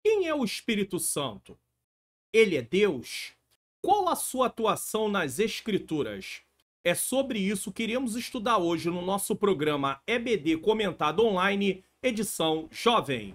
Quem é o Espírito Santo? Ele é Deus? Qual a sua atuação nas Escrituras? É sobre isso que iremos estudar hoje no nosso programa EBD Comentado Online, edição Jovens.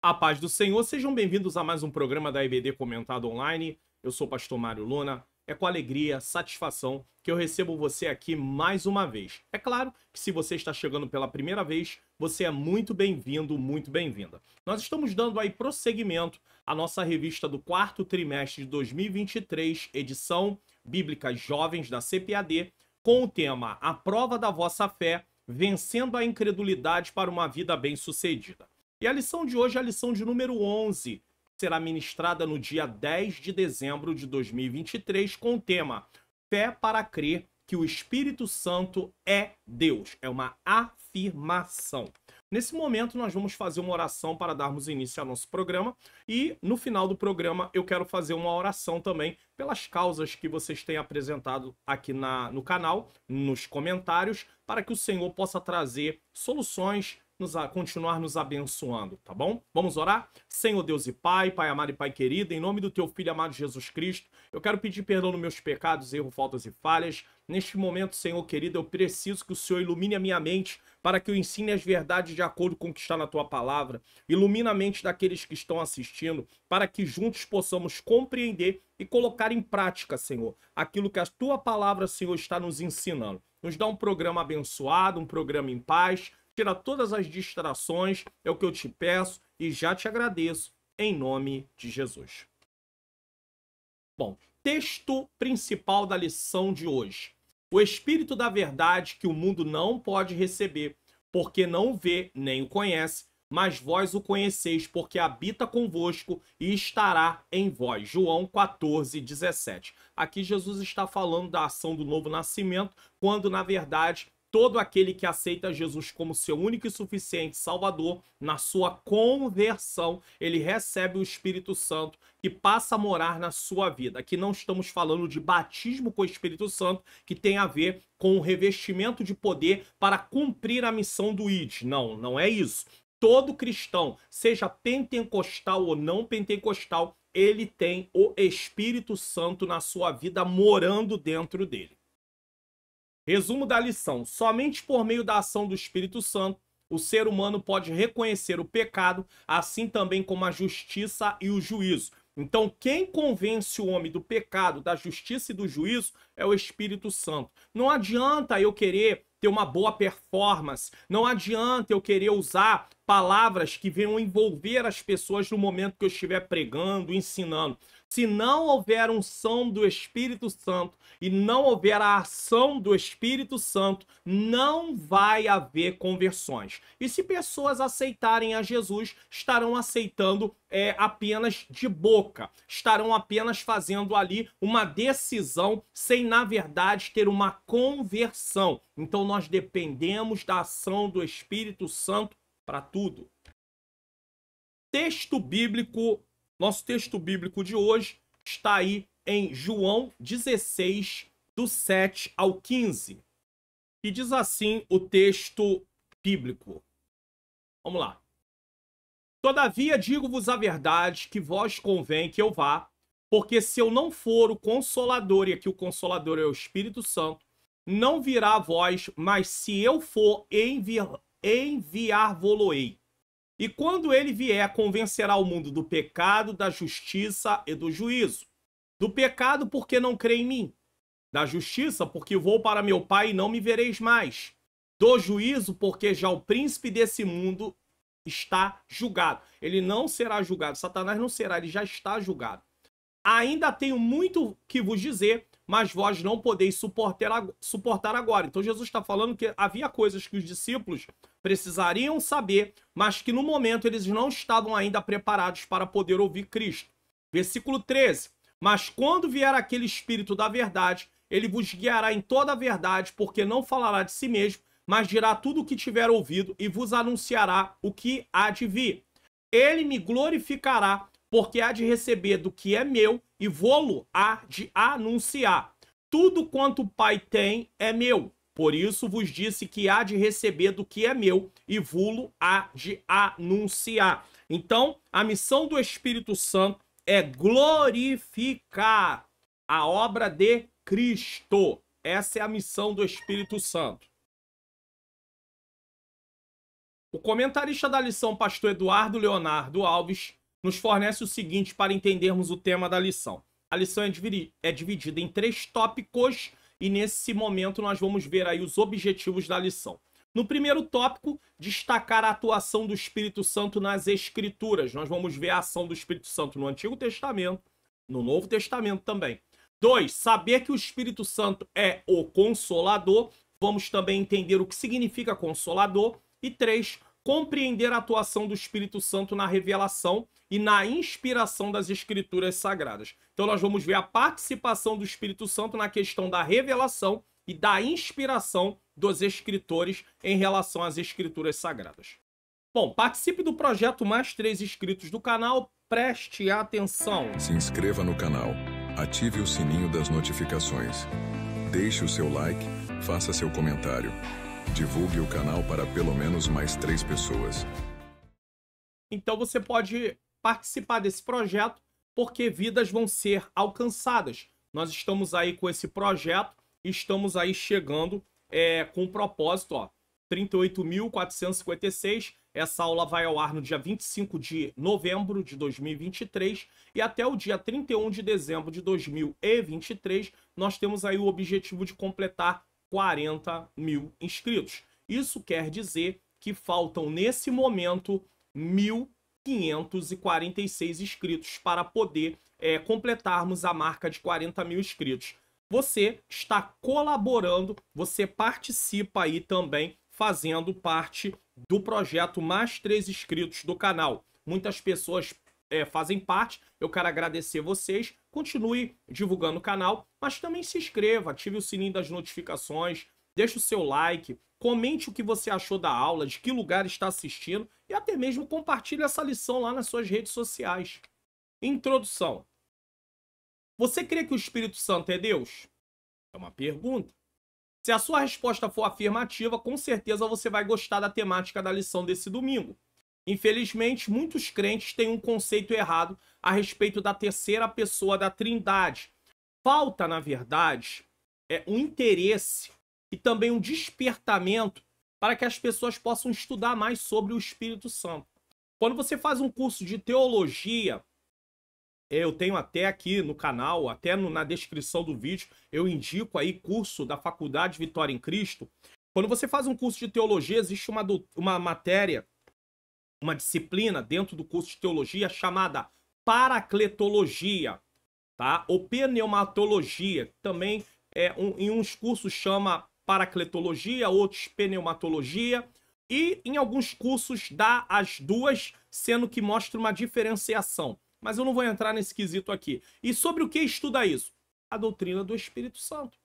A paz do Senhor, sejam bem-vindos a mais um programa da EBD Comentado Online. Eu sou o pastor Mário Luna. É com alegria, satisfação que eu recebo você aqui mais uma vez. É claro que se você está chegando pela primeira vez, você é muito bem-vindo, muito bem-vinda. Nós estamos dando aí prosseguimento à nossa revista do quarto trimestre de 2023, edição Bíblicas Jovens da CPAD, com o tema A Prova da Vossa Fé, Vencendo a Incredulidade para uma Vida Bem-Sucedida. E a lição de hoje é a lição de número 11, que será ministrada no dia 10 de dezembro de 2023, com o tema Fé para crer que o Espírito Santo é Deus. É uma afirmação. Nesse momento, nós vamos fazer uma oração para darmos início ao nosso programa e, no final do programa, eu quero fazer uma oração também pelas causas que vocês têm apresentado aqui no canal, nos comentários, para que o Senhor possa trazer soluções, continuar nos abençoando, tá bom? Vamos orar? Senhor Deus e Pai, Pai amado e Pai querido, em nome do Teu Filho amado Jesus Cristo, eu quero pedir perdão nos meus pecados, erros, faltas e falhas. Neste momento, Senhor querido, eu preciso que o Senhor ilumine a minha mente para que eu ensine as verdades de acordo com o que está na Tua Palavra. Ilumina a mente daqueles que estão assistindo, para que juntos possamos compreender e colocar em prática, Senhor, aquilo que a Tua Palavra, Senhor, está nos ensinando. Nos dá um programa abençoado, um programa em paz. Tira todas as distrações, é o que eu te peço e já te agradeço, em nome de Jesus. Bom, texto principal da lição de hoje. O Espírito da Verdade que o mundo não pode receber, porque não o vê nem o conhece, mas vós o conheceis, porque habita convosco e estará em vós. João 14:17. Aqui Jesus está falando da ação do novo nascimento, quando na verdade todo aquele que aceita Jesus como seu único e suficiente Salvador, na sua conversão, ele recebe o Espírito Santo que passa a morar na sua vida. Aqui não estamos falando de batismo com o Espírito Santo, que tem a ver com o revestimento de poder para cumprir a missão do ID. Não, não é isso. Todo cristão, seja pentecostal ou não pentecostal, ele tem o Espírito Santo na sua vida morando dentro dele. Resumo da lição: somente por meio da ação do Espírito Santo, o ser humano pode reconhecer o pecado, assim também como a justiça e o juízo. Então, quem convence o homem do pecado, da justiça e do juízo é o Espírito Santo. Não adianta eu querer ter uma boa performance, não adianta eu querer usar palavras que venham envolver as pessoas no momento que eu estiver pregando, ensinando. Se não houver unção do Espírito Santo e não houver a ação do Espírito Santo, não vai haver conversões. E se pessoas aceitarem a Jesus, estarão aceitando apenas de boca, estarão apenas fazendo ali uma decisão sem, na verdade, ter uma conversão. Então nós dependemos da ação do Espírito Santo para tudo. Texto bíblico. Nosso texto bíblico de hoje está aí em João 16, do 7 ao 15. E diz assim o texto bíblico. Vamos lá. Todavia digo-vos a verdade, que vós convém que eu vá, porque se eu não for o Consolador, e aqui o Consolador é o Espírito Santo, não virá a vós, mas se eu for, enviar-vos-ei. E quando ele vier, convencerá o mundo do pecado, da justiça e do juízo. Do pecado, porque não crê em mim. Da justiça, porque vou para meu Pai e não me vereis mais. Do juízo, porque já o príncipe desse mundo está julgado. Ele não será julgado. Satanás não será, ele já está julgado. Ainda tenho muito que vos dizer, mas vós não podeis suportar agora. Então Jesus está falando que havia coisas que os discípulos precisariam saber, mas que no momento eles não estavam ainda preparados para poder ouvir Cristo. Versículo 13. Mas quando vier aquele Espírito da verdade, ele vos guiará em toda a verdade, porque não falará de si mesmo, mas dirá tudo o que tiver ouvido e vos anunciará o que há de vir. Ele me glorificará, porque há de receber do que é meu e vou-lo há de anunciar. Tudo quanto o Pai tem é meu. Por isso vos disse que há de receber do que é meu e vou-lo há de anunciar. Então, a missão do Espírito Santo é glorificar a obra de Cristo. Essa é a missão do Espírito Santo. O comentarista da lição, pastor Eduardo Leonardo Alves, nos fornece o seguinte para entendermos o tema da lição. A lição é dividida em 3 tópicos e nesse momento nós vamos ver aí os objetivos da lição. No primeiro tópico, destacar a atuação do Espírito Santo nas Escrituras. Nós vamos ver a ação do Espírito Santo no Antigo Testamento, no Novo Testamento também. 2, saber que o Espírito Santo é o Consolador. Vamos também entender o que significa Consolador. E 3, compreender a atuação do Espírito Santo na revelação e na inspiração das Escrituras Sagradas. Então nós vamos ver a participação do Espírito Santo na questão da revelação e da inspiração dos escritores em relação às Escrituras Sagradas. Bom, participe do projeto Mais 3 Inscritos do canal, preste atenção. Se inscreva no canal, ative o sininho das notificações, deixe o seu like, faça seu comentário. Divulgue o canal para pelo menos mais 3 pessoas. Então você pode participar desse projeto porque vidas vão ser alcançadas. Nós estamos aí com esse projeto e estamos aí chegando com o propósito, ó, 38.456. Essa aula vai ao ar no dia 25 de novembro de 2023 e até o dia 31 de dezembro de 2023 nós temos aí o objetivo de completar 40 mil inscritos. Isso quer dizer que faltam, nesse momento, 1.546 inscritos para poder completarmos a marca de 40 mil inscritos. Você está colaborando, você participa aí também, fazendo parte do projeto Mais 3 Inscritos do canal. Muitas pessoas fazem parte, eu quero agradecer vocês, continue divulgando o canal, mas também se inscreva, ative o sininho das notificações, deixe o seu like, comente o que você achou da aula, de que lugar está assistindo e até mesmo compartilhe essa lição lá nas suas redes sociais. Introdução. Você crê que o Espírito Santo é Deus? É uma pergunta. Se a sua resposta for afirmativa, com certeza você vai gostar da temática da lição desse domingo. Infelizmente, muitos crentes têm um conceito errado a respeito da terceira pessoa da Trindade. Falta, na verdade, um interesse e também um despertamento para que as pessoas possam estudar mais sobre o Espírito Santo. Quando você faz um curso de teologia, eu tenho até aqui no canal, até na descrição do vídeo, eu indico aí curso da Faculdade Vitória em Cristo. Quando você faz um curso de teologia, existe uma matéria, uma disciplina dentro do curso de teologia chamada paracletologia, tá? Ou pneumatologia, também em uns cursos chama paracletologia, outros pneumatologia, e em alguns cursos dá as duas, sendo que mostra uma diferenciação. Mas eu não vou entrar nesse quesito aqui. E sobre o que estuda isso? A doutrina do Espírito Santo.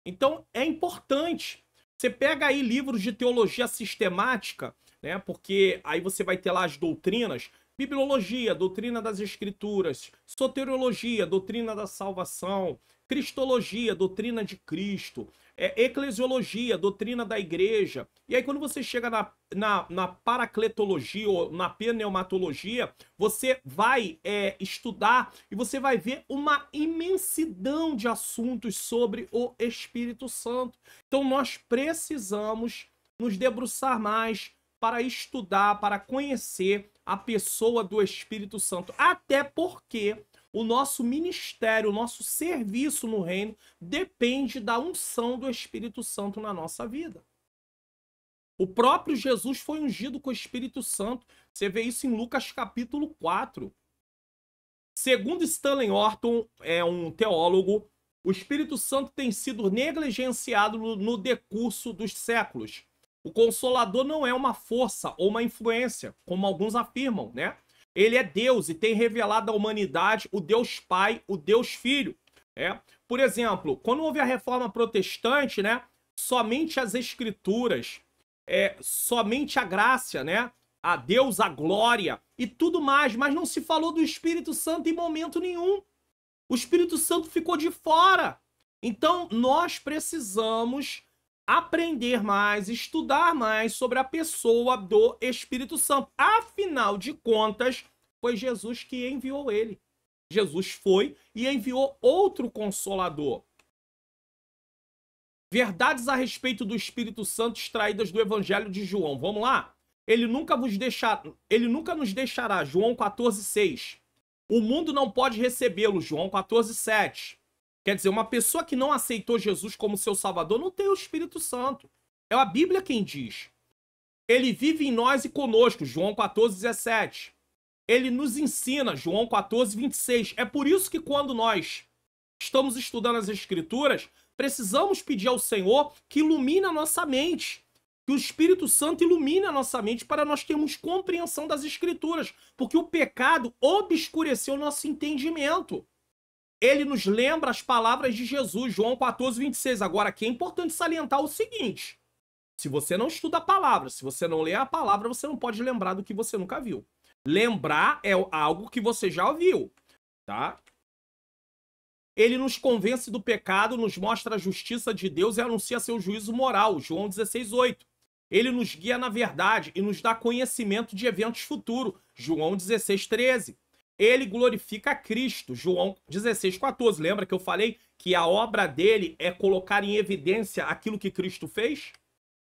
Então é importante. Você pega aí livros de teologia sistemática, né? Porque aí você vai ter lá as doutrinas, bibliologia, doutrina das escrituras, soteriologia, doutrina da salvação, cristologia, doutrina de Cristo, eclesiologia, doutrina da igreja. E aí quando você chega na paracletologia ou na pneumatologia, você vai estudar e você vai ver uma imensidão de assuntos sobre o Espírito Santo. Então nós precisamos nos debruçar mais para estudar, para conhecer a pessoa do Espírito Santo. Até porque o nosso ministério, o nosso serviço no reino depende da unção do Espírito Santo na nossa vida. O próprio Jesus foi ungido com o Espírito Santo. Você vê isso em Lucas capítulo 4. Segundo Stanley Orton, um teólogo, o Espírito Santo tem sido negligenciado no decurso dos séculos. O Consolador não é uma força ou uma influência, como alguns afirmam, né? Ele é Deus e tem revelado à humanidade o Deus Pai, o Deus Filho. Por exemplo, quando houve a Reforma Protestante, né, somente as Escrituras, somente a graça, né, a Deus a glória e tudo mais, mas não se falou do Espírito Santo em momento nenhum. O Espírito Santo ficou de fora. Então, nós precisamos aprender mais, estudar mais sobre a pessoa do Espírito Santo. Afinal de contas, foi Jesus que enviou ele. Jesus foi e enviou outro Consolador. Verdades a respeito do Espírito Santo extraídas do Evangelho de João. Vamos lá? Ele nunca nos deixará, João 14,6. O mundo não pode recebê-lo, João 14,7. Quer dizer, uma pessoa que não aceitou Jesus como seu Salvador não tem o Espírito Santo. É a Bíblia quem diz. Ele vive em nós e conosco, João 14,17. Ele nos ensina, João 14,26. É por isso que quando nós estamos estudando as Escrituras, precisamos pedir ao Senhor que ilumine a nossa mente. Que o Espírito Santo ilumine a nossa mente para nós termos compreensão das Escrituras. Porque o pecado obscureceu o nosso entendimento. Ele nos lembra as palavras de Jesus, João 14,26. Agora, aqui é importante salientar o seguinte. Se você não estuda a palavra, se você não lê a palavra, você não pode lembrar do que você nunca viu. Lembrar é algo que você já ouviu, tá? Ele nos convence do pecado, nos mostra a justiça de Deus e anuncia seu juízo moral, João 16,8. Ele nos guia na verdade e nos dá conhecimento de eventos futuros, João 16,13. Ele glorifica a Cristo, João 16,14. Lembra que eu falei que a obra dele é colocar em evidência aquilo que Cristo fez?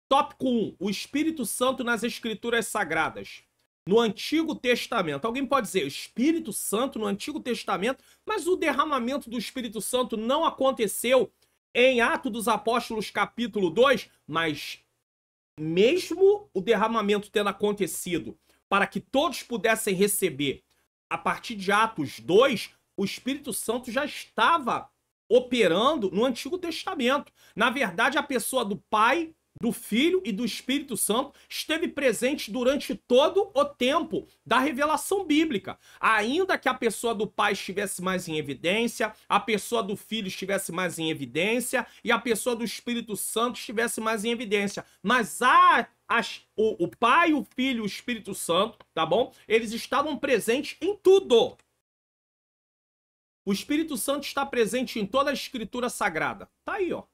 Tópico 1. O Espírito Santo nas Escrituras Sagradas. No Antigo Testamento. Alguém pode dizer, Espírito Santo no Antigo Testamento, mas o derramamento do Espírito Santo não aconteceu em Atos dos Apóstolos, capítulo 2, mas mesmo o derramamento tendo acontecido para que todos pudessem receber, a partir de Atos 2, o Espírito Santo já estava operando no Antigo Testamento. Na verdade, a pessoa do Pai, do Filho e do Espírito Santo esteve presente durante todo o tempo da revelação bíblica. Ainda que a pessoa do Pai estivesse mais em evidência, a pessoa do Filho estivesse mais em evidência e a pessoa do Espírito Santo estivesse mais em evidência. Mas o Pai, o Filho e o Espírito Santo, tá bom? Eles estavam presentes em tudo. O Espírito Santo está presente em toda a Escritura Sagrada. Tá aí, ó.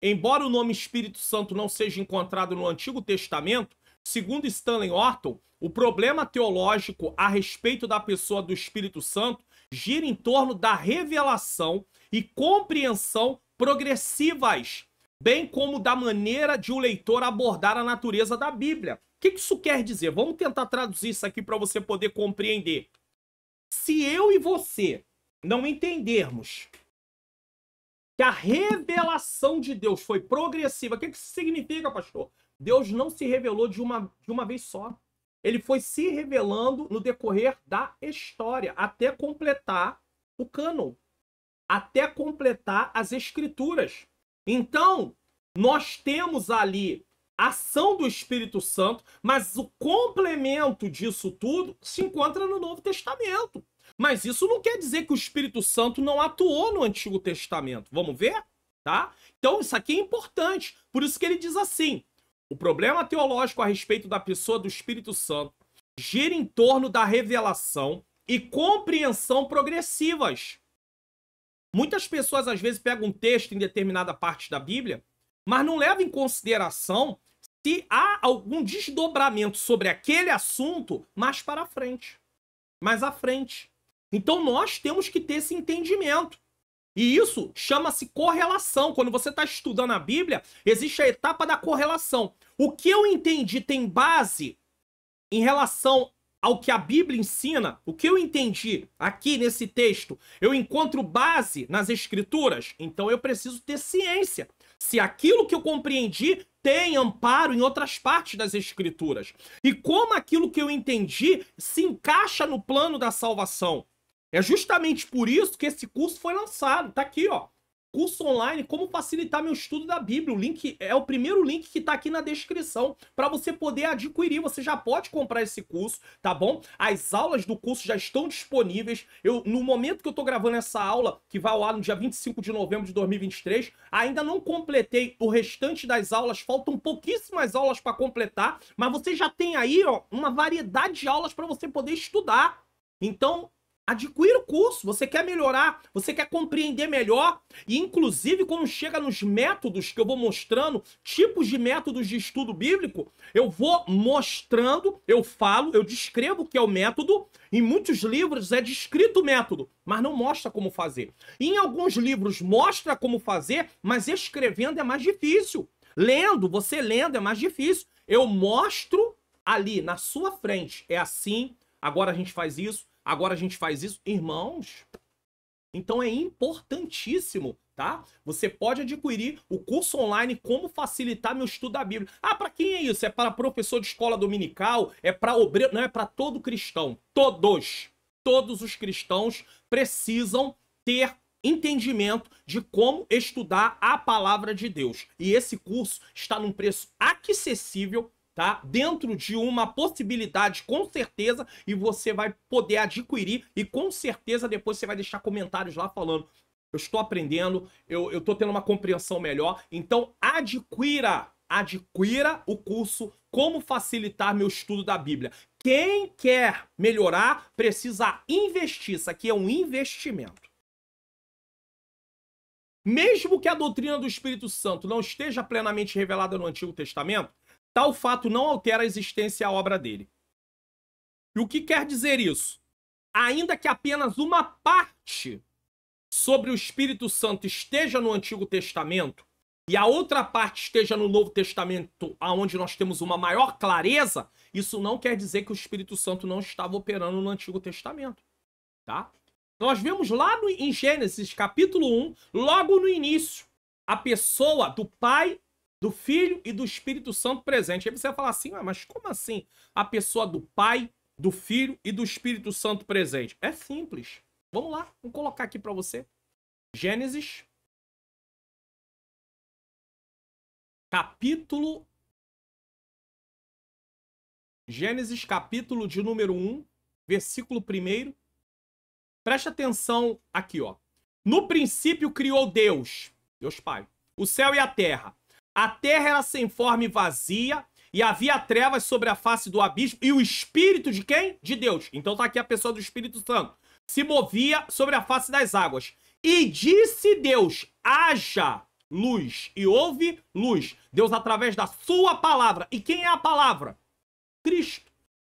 Embora o nome Espírito Santo não seja encontrado no Antigo Testamento, segundo Stanley Orton, o problema teológico a respeito da pessoa do Espírito Santo gira em torno da revelação e compreensão progressivas, bem como da maneira de o leitor abordar a natureza da Bíblia. O que isso quer dizer? Vamos tentar traduzir isso aqui para você poder compreender. Se eu e você não entendermos que a revelação de Deus foi progressiva, o que isso significa, pastor? Deus não se revelou de uma vez só. Ele foi se revelando no decorrer da história, até completar o cânon, até completar as Escrituras. Então, nós temos ali a ação do Espírito Santo, mas o complemento disso tudo se encontra no Novo Testamento. Mas isso não quer dizer que o Espírito Santo não atuou no Antigo Testamento. Vamos ver? Tá? Então, isso aqui é importante. Por isso que ele diz assim, o problema teológico a respeito da pessoa do Espírito Santo gira em torno da revelação e compreensão progressivas. Muitas pessoas, às vezes, pegam um texto em determinada parte da Bíblia, mas não levam em consideração se há algum desdobramento sobre aquele assunto mais para frente, mais à frente. Então, nós temos que ter esse entendimento. E isso chama-se correlação. Quando você está estudando a Bíblia, existe a etapa da correlação. O que eu entendi tem base em relação ao que a Bíblia ensina. O que eu entendi aqui nesse texto, eu encontro base nas Escrituras. Então, eu preciso ter ciência. Se aquilo que eu compreendi tem amparo em outras partes das Escrituras. E como aquilo que eu entendi se encaixa no plano da salvação. É justamente por isso que esse curso foi lançado. Tá aqui, ó. curso online, como facilitar meu estudo da Bíblia. O link é o primeiro link que tá aqui na descrição para você poder adquirir. Você já pode comprar esse curso, tá bom? As aulas do curso já estão disponíveis. No momento que eu tô gravando essa aula, que vai ao ar no dia 25 de novembro de 2023, ainda não completei o restante das aulas, faltam pouquíssimas aulas para completar, mas você já tem aí, ó, uma variedade de aulas para você poder estudar. Então, adquira o curso, você quer melhorar, você quer compreender melhor, e inclusive quando chega nos métodos que eu vou mostrando, tipos de métodos de estudo bíblico, eu vou mostrando, eu falo, eu descrevo o que é o método. Em muitos livros é descrito o método, mas não mostra como fazer. E em alguns livros mostra como fazer, mas escrevendo é mais difícil. Você lendo é mais difícil. Eu mostro ali na sua frente, é assim, agora a gente faz isso, agora a gente faz isso. Irmãos, então é importantíssimo, tá? Você pode adquirir o curso online Como Facilitar Meu Estudo da Bíblia. Ah, para quem é isso? É para professor de escola dominical? É para obreiro? Não, é para todo cristão. Todos os cristãos precisam ter entendimento de como estudar a palavra de Deus. E esse curso está num preço acessível, tá? Dentro de uma possibilidade, com certeza, e você vai poder adquirir, e com certeza depois você vai deixar comentários lá falando: eu estou aprendendo, eu estou tendo uma compreensão melhor. Então adquira o curso Como Facilitar Meu Estudo da Bíblia. Quem quer melhorar precisa investir. Isso aqui é um investimento. Mesmo que a doutrina do Espírito Santo não esteja plenamente revelada no Antigo Testamento, tal fato não altera a existência e a obra dele. E o que quer dizer isso? Ainda que apenas uma parte sobre o Espírito Santo esteja no Antigo Testamento e a outra parte esteja no Novo Testamento, onde nós temos uma maior clareza, isso não quer dizer que o Espírito Santo não estava operando no Antigo Testamento, tá? Nós vemos lá em Gênesis, capítulo 1, logo no início, a pessoa do Pai, do Filho e do Espírito Santo presente. Aí você vai falar assim: mas como assim a pessoa do Pai, do Filho e do Espírito Santo presente? É simples. Vamos lá, vou colocar aqui para você. Gênesis, capítulo de número 1, versículo 1. Presta atenção aqui, ó. No princípio criou Deus Pai, o céu e a terra. A terra era sem forma e vazia, e havia trevas sobre a face do abismo, e o Espírito de quem? De Deus. Então tá aqui a pessoa do Espírito Santo. Se movia sobre a face das águas. E disse Deus: haja luz. E houve luz. Deus através da sua palavra. E quem é a palavra? Cristo.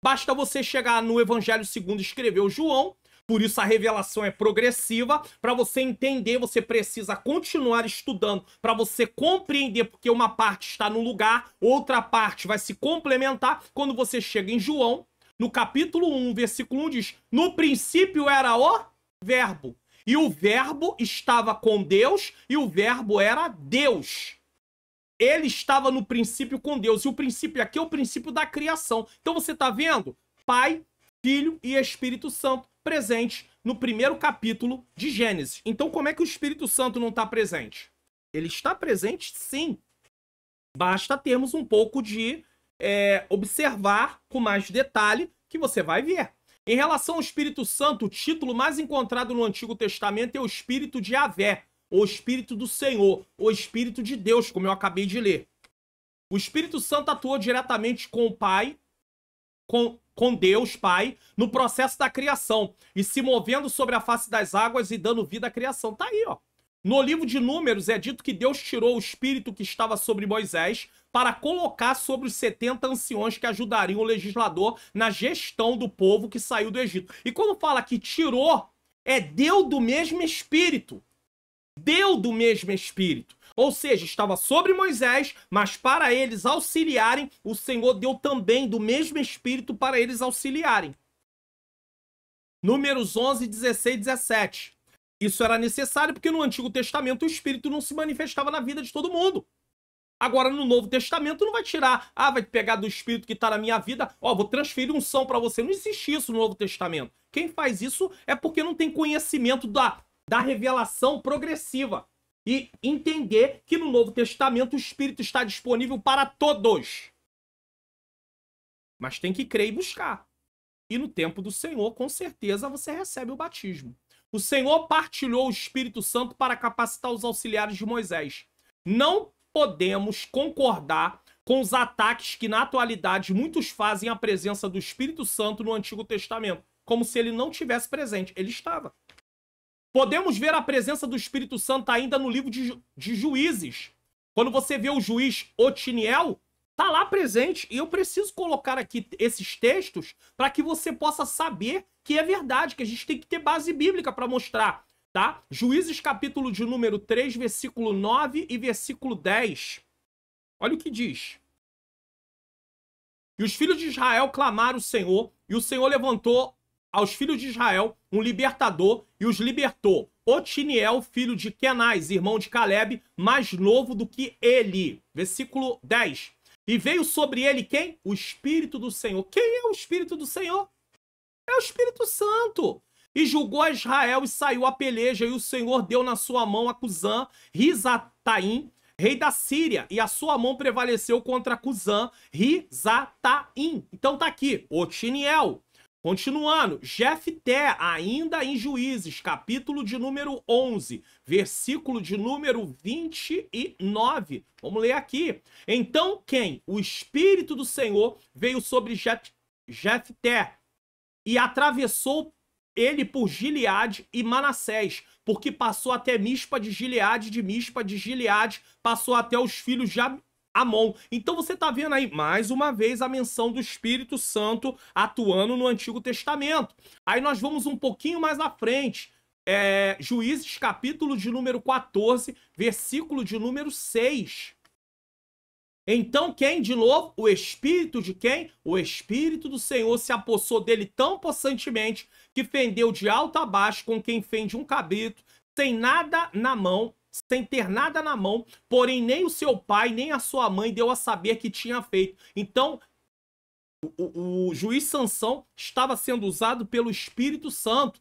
Basta você chegar no Evangelho segundo escreveu João. Por isso a revelação é progressiva. Para você entender, você precisa continuar estudando, para você compreender, porque uma parte está no lugar, outra parte vai se complementar. Quando você chega em João, no capítulo 1, versículo 1 diz: no princípio era o Verbo, e o Verbo estava com Deus, e o Verbo era Deus. Ele estava no princípio com Deus, e o princípio aqui é o princípio da criação. Então você está vendo? Pai, Filho e Espírito Santo presente no primeiro capítulo de Gênesis. Então como é que o Espírito Santo não está presente? Ele está presente, sim. Basta termos um pouco de observar com mais detalhe, que você vai ver. Em relação ao Espírito Santo, o título mais encontrado no Antigo Testamento é o Espírito de Yahvé, ou Espírito do Senhor, ou Espírito de Deus, como eu acabei de ler. O Espírito Santo atuou diretamente com o Pai, com Deus Pai, no processo da criação, e se movendo sobre a face das águas e dando vida à criação. Tá aí, ó. No livro de Números é dito que Deus tirou o espírito que estava sobre Moisés para colocar sobre os 70 anciões que ajudariam o legislador na gestão do povo que saiu do Egito. E quando fala que tirou, deu do mesmo espírito. Deu do mesmo espírito. Ou seja, estava sobre Moisés, mas para eles auxiliarem, o Senhor deu também do mesmo espírito para eles auxiliarem. Números 11, 16 e 17. Isso era necessário porque no Antigo Testamento o Espírito não se manifestava na vida de todo mundo. Agora no Novo Testamento não vai tirar, vai pegar do Espírito que está na minha vida, vou transferir unção para você. Não existe isso no Novo Testamento. Quem faz isso é porque não tem conhecimento da revelação progressiva. e entender que no Novo Testamento o Espírito está disponível para todos. Mas tem que crer e buscar. E no tempo do Senhor, com certeza, você recebe o batismo. O Senhor partilhou o Espírito Santo para capacitar os auxiliares de Moisés. Não podemos concordar com os ataques que, na atualidade, muitos fazem à presença do Espírito Santo no Antigo Testamento, como se ele não tivesse presente. Ele estava. Podemos ver a presença do Espírito Santo ainda no livro de Juízes. Quando você vê o juiz Otiniel, está lá presente. E eu preciso colocar aqui esses textos para que você possa saber que é verdade, que a gente tem que ter base bíblica para mostrar, tá? Juízes capítulo de número 3, versículo 9 e versículo 10. Olha o que diz. E os filhos de Israel clamaram o Senhor, e o Senhor levantou aos filhos de Israel um libertador e os libertou. Otiniel, filho de Kenaz, irmão de Caleb, mais novo do que ele. Versículo 10. E veio sobre ele quem? O Espírito do Senhor. Quem é o Espírito do Senhor? É o Espírito Santo. E julgou a Israel e saiu a peleja, e o Senhor deu na sua mão a Cusã, Risataim, rei da Síria, e a sua mão prevaleceu contra Cusã, Risataim. Então tá aqui, Otiniel. Continuando, Jefté, ainda em Juízes, capítulo de número 11, versículo de número 29. Vamos ler aqui. Então quem? O Espírito do Senhor veio sobre Jefté e atravessou ele por Gileade e Manassés, porque passou até Mispa de Gileade, de Mispa de Gileade, passou até os filhos de Amon. Então você está vendo aí, mais uma vez, a menção do Espírito Santo atuando no Antigo Testamento. Aí nós vamos um pouquinho mais à frente. Juízes, capítulo de número 14, versículo de número 6. Então quem, de novo? O Espírito de quem? O Espírito do Senhor se apossou dele tão possantemente que fendeu de alto a baixo com quem fende um cabrito, sem nada na mão, sem ter nada na mão, porém nem o seu pai, nem a sua mãe deu a saber que tinha feito. Então, o juiz Sansão estava sendo usado pelo Espírito Santo.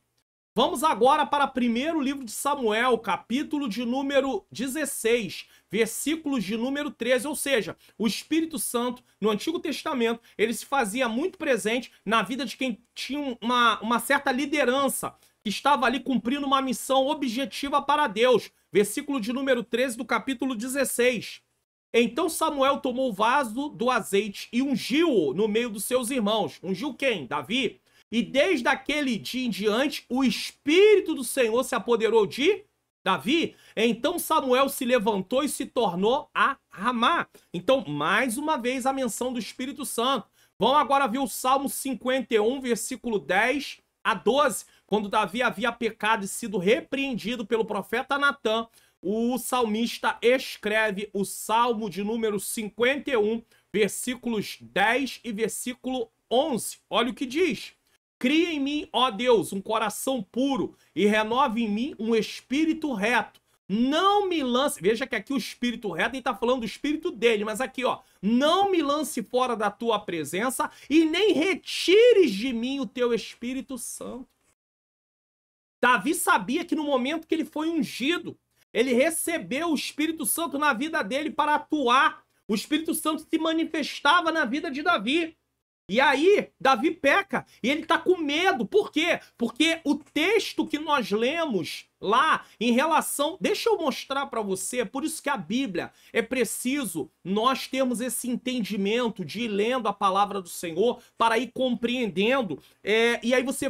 Vamos agora para o primeiro livro de Samuel, capítulo de número 16, versículos de número 13, ou seja, o Espírito Santo, no Antigo Testamento, ele se fazia muito presente na vida de quem tinha uma certa liderança, que estava ali cumprindo uma missão objetiva para Deus. Versículo de número 13 do capítulo 16. Então Samuel tomou o vaso do azeite e ungiu-o no meio dos seus irmãos. Ungiu quem? Davi. E desde aquele dia em diante, o Espírito do Senhor se apoderou de Davi. Então Samuel se levantou e se tornou a Ramá. Então, mais uma vez, a menção do Espírito Santo. Vamos agora ver o Salmo 51, versículo 10 a 12. Quando Davi havia pecado e sido repreendido pelo profeta Natã, o salmista escreve o Salmo de número 51, versículos 10 e versículo 11. Olha o que diz. Cria em mim, ó Deus, um coração puro e renove em mim um espírito reto. Não me lance... Veja que aqui o espírito reto, ele está falando do espírito dele, mas aqui, ó. Não me lance fora da tua presença e nem retires de mim o teu Espírito Santo. Davi sabia que no momento que ele foi ungido, ele recebeu o Espírito Santo na vida dele para atuar. O Espírito Santo se manifestava na vida de Davi. E aí, Davi peca e ele está com medo. Por quê? Porque o texto que nós lemos lá em relação... Deixa eu mostrar para você, por isso que a Bíblia é preciso nós termos esse entendimento de ir lendo a palavra do Senhor para ir compreendendo. E aí você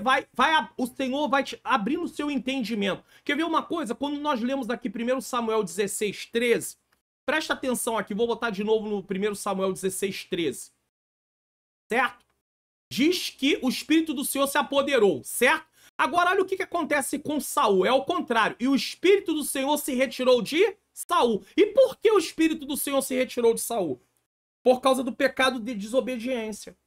o Senhor vai te abrindo o seu entendimento. Quer ver uma coisa? Quando nós lemos aqui 1 Samuel 16, 13, presta atenção aqui, vou botar de novo no 1 Samuel 16, 13. Certo? Diz que o Espírito do Senhor se apoderou, certo? Agora olha o que acontece com Saul, é o contrário. E o Espírito do Senhor se retirou de Saul. E por que o Espírito do Senhor se retirou de Saul? Por causa do pecado de desobediência.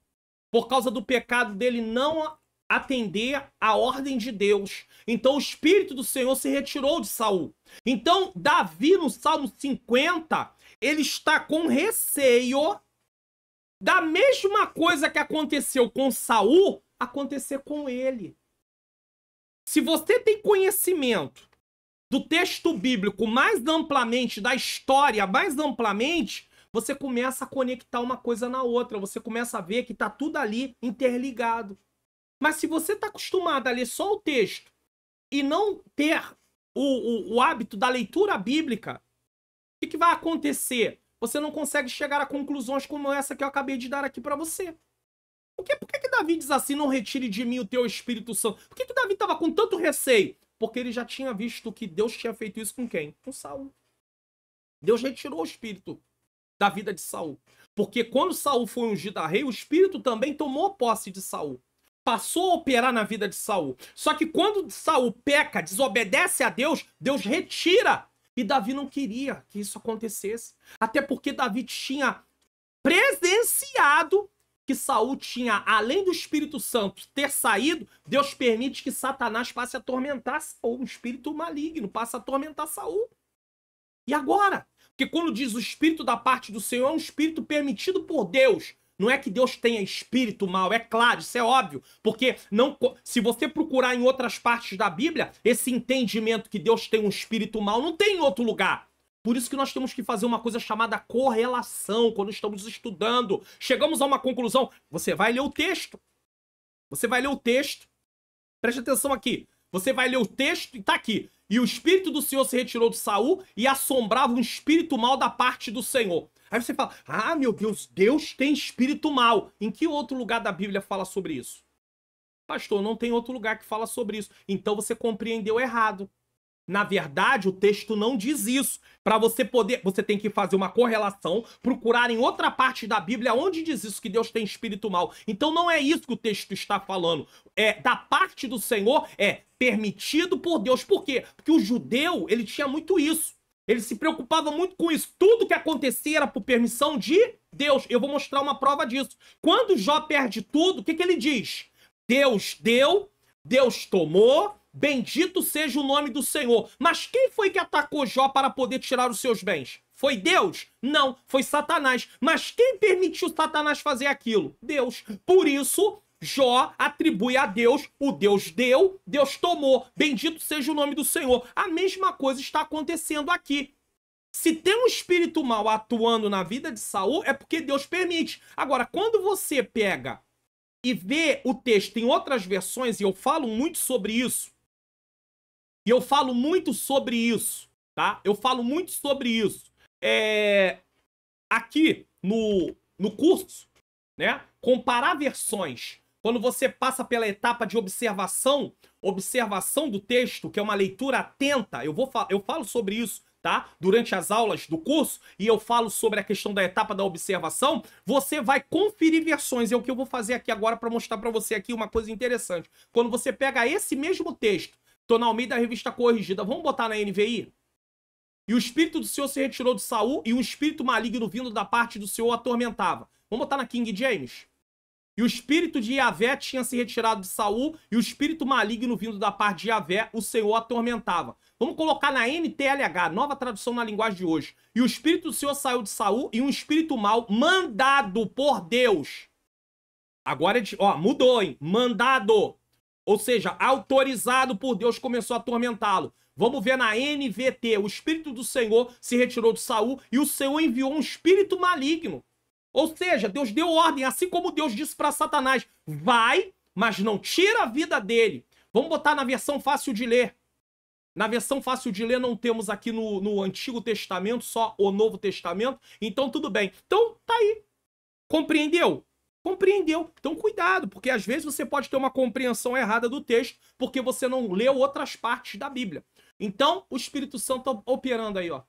Por causa do pecado dele não atender à ordem de Deus. Então o Espírito do Senhor se retirou de Saul. Então Davi no Salmo 50, ele está com receio da mesma coisa que aconteceu com Saul, acontecer com ele. Se você tem conhecimento do texto bíblico mais amplamente, da história mais amplamente, você começa a conectar uma coisa na outra, você começa a ver que tá tudo ali interligado. Mas se você tá acostumado a ler só o texto e não ter o hábito da leitura bíblica, o que vai acontecer? Você não consegue chegar a conclusões como essa que eu acabei de dar aqui para você. Por que Davi diz assim, não retire de mim o teu Espírito Santo? Por que Davi estava com tanto receio? Porque ele já tinha visto que Deus tinha feito isso com quem? Com Saul. Deus retirou o Espírito da vida de Saul. Porque quando Saul foi ungido a rei, o Espírito também tomou posse de Saul. Passou a operar na vida de Saul. Só que quando Saul peca, desobedece a Deus, Deus retira. E Davi não queria que isso acontecesse. Até porque Davi tinha presenciado que Saul tinha, além do Espírito Santo ter saído, Deus permite que Satanás passe a atormentar Saul. Um espírito maligno passa a atormentar Saul. E agora? Porque quando diz o espírito da parte do Senhor, é um espírito permitido por Deus. Não é que Deus tenha espírito mau, é claro, isso é óbvio. Porque não, se você procurar em outras partes da Bíblia, esse entendimento que Deus tem um espírito mau não tem em outro lugar. Por isso que nós temos que fazer uma coisa chamada correlação quando estamos estudando. Chegamos a uma conclusão. Você vai ler o texto. Você vai ler o texto. Preste atenção aqui. Você vai ler o texto e tá aqui. E o Espírito do Senhor se retirou de Saul e assombrava um espírito mau da parte do Senhor. Aí você fala, ah, meu Deus, Deus tem espírito mau. Em que outro lugar da Bíblia fala sobre isso? Pastor, não tem outro lugar que fala sobre isso. Então você compreendeu errado. Na verdade, o texto não diz isso. Para você poder, você tem que fazer uma correlação, procurar em outra parte da Bíblia onde diz isso, que Deus tem espírito mau. Então não é isso que o texto está falando. É da parte do Senhor, é permitido por Deus. Por quê? Porque o judeu, ele tinha muito isso. Ele se preocupava muito com isso. Tudo que acontecia era por permissão de Deus. Eu vou mostrar uma prova disso. Quando Jó perde tudo, o que ele diz? Deus deu, Deus tomou, bendito seja o nome do Senhor. Mas quem foi que atacou Jó para poder tirar os seus bens? Foi Deus? Não, foi Satanás. Mas quem permitiu Satanás fazer aquilo? Deus. Por isso, Jó atribui a Deus, o Deus deu, Deus tomou. Bendito seja o nome do Senhor. A mesma coisa está acontecendo aqui. Se tem um espírito mau atuando na vida de Saul, é porque Deus permite. Agora, quando você pega e vê o texto em outras versões, e eu falo muito sobre isso, tá? Eu falo muito sobre isso. Aqui no curso, né? Comparar versões. Quando você passa pela etapa de observação do texto, que é uma leitura atenta, eu falo sobre isso, tá? Durante as aulas do curso, e eu falo sobre a questão da etapa da observação, você vai conferir versões. É o que eu vou fazer aqui agora para mostrar para você aqui uma coisa interessante. Quando você pega esse mesmo texto, tô na Almeida Revista Corrigida, vamos botar na NVI? E o Espírito do Senhor se retirou de Saul, e um espírito maligno vindo da parte do Senhor atormentava. Vamos botar na King James? E o espírito de Yahvé tinha se retirado de Saul, e o espírito maligno vindo da parte de Yahvé, o Senhor atormentava. Vamos colocar na NTLH, nova tradução na linguagem de hoje. E o espírito do Senhor saiu de Saul, e um espírito mau, mandado por Deus. Agora, mudou, hein? Mandado. Ou seja, autorizado por Deus, começou a atormentá-lo. Vamos ver na NVT. O espírito do Senhor se retirou de Saul, e o Senhor enviou um espírito maligno. Ou seja, Deus deu ordem, assim como Deus disse para Satanás, vai, mas não tira a vida dele. Vamos botar na versão fácil de ler. Na versão fácil de ler não temos aqui no Antigo Testamento, só o Novo Testamento. Então tudo bem. Então tá aí. Compreendeu? Compreendeu. Então cuidado, porque às vezes você pode ter uma compreensão errada do texto, porque você não leu outras partes da Bíblia. Então o Espírito Santo tá operando aí, ó.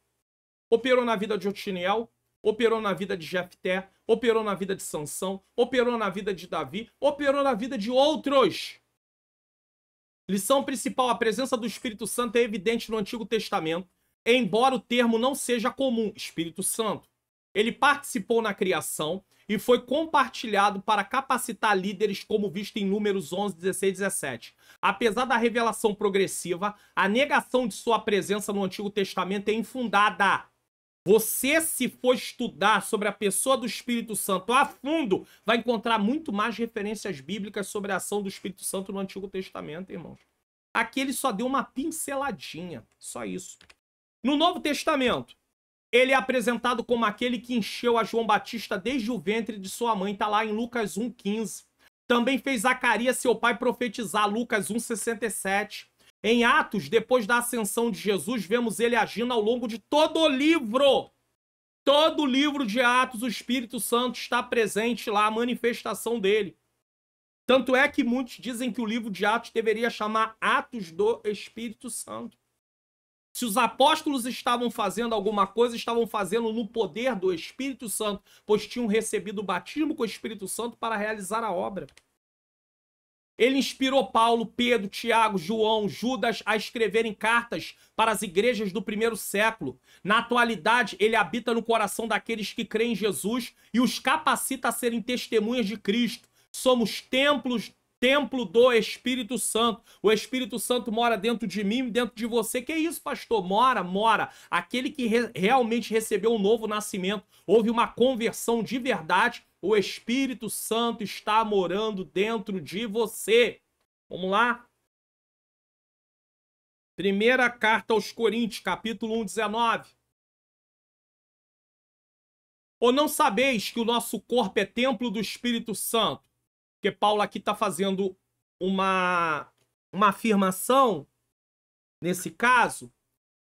Operou na vida de Otiniel, operou na vida de Jefté, operou na vida de Sansão, operou na vida de Davi, operou na vida de outros. Lição principal: a presença do Espírito Santo é evidente no Antigo Testamento, embora o termo não seja comum. Espírito Santo. Ele participou na criação e foi compartilhado para capacitar líderes, como visto em Números 11, 16 e 17. Apesar da revelação progressiva, a negação de sua presença no Antigo Testamento é infundada. Você, se for estudar sobre a pessoa do Espírito Santo a fundo, vai encontrar muito mais referências bíblicas sobre a ação do Espírito Santo no Antigo Testamento, irmãos. Aqui ele só deu uma pinceladinha, só isso. No Novo Testamento, ele é apresentado como aquele que encheu a João Batista desde o ventre de sua mãe, tá lá em Lucas 1,15. Também fez Zacarias, seu pai, profetizar, Lucas 1,67. Em Atos, depois da ascensão de Jesus, vemos ele agindo ao longo de todo o livro. Todo o livro de Atos, o Espírito Santo está presente lá, a manifestação dele. Tanto é que muitos dizem que o livro de Atos deveria chamar Atos do Espírito Santo. Se os apóstolos estavam fazendo alguma coisa, estavam fazendo no poder do Espírito Santo, pois tinham recebido o batismo com o Espírito Santo para realizar a obra. Ele inspirou Paulo, Pedro, Tiago, João, Judas a escreverem cartas para as igrejas do primeiro século. Na atualidade, ele habita no coração daqueles que creem em Jesus e os capacita a serem testemunhas de Cristo. Somos templo do Espírito Santo. O Espírito Santo mora dentro de mim e dentro de você. Que isso, pastor? Mora. Aquele que realmente recebeu um novo nascimento, houve uma conversão de verdade, o Espírito Santo está morando dentro de você. Vamos lá? Primeira carta aos Coríntios, capítulo 1, 19. Ou não sabeis que o nosso corpo é templo do Espírito Santo? Porque Paulo aqui está fazendo uma afirmação, nesse caso,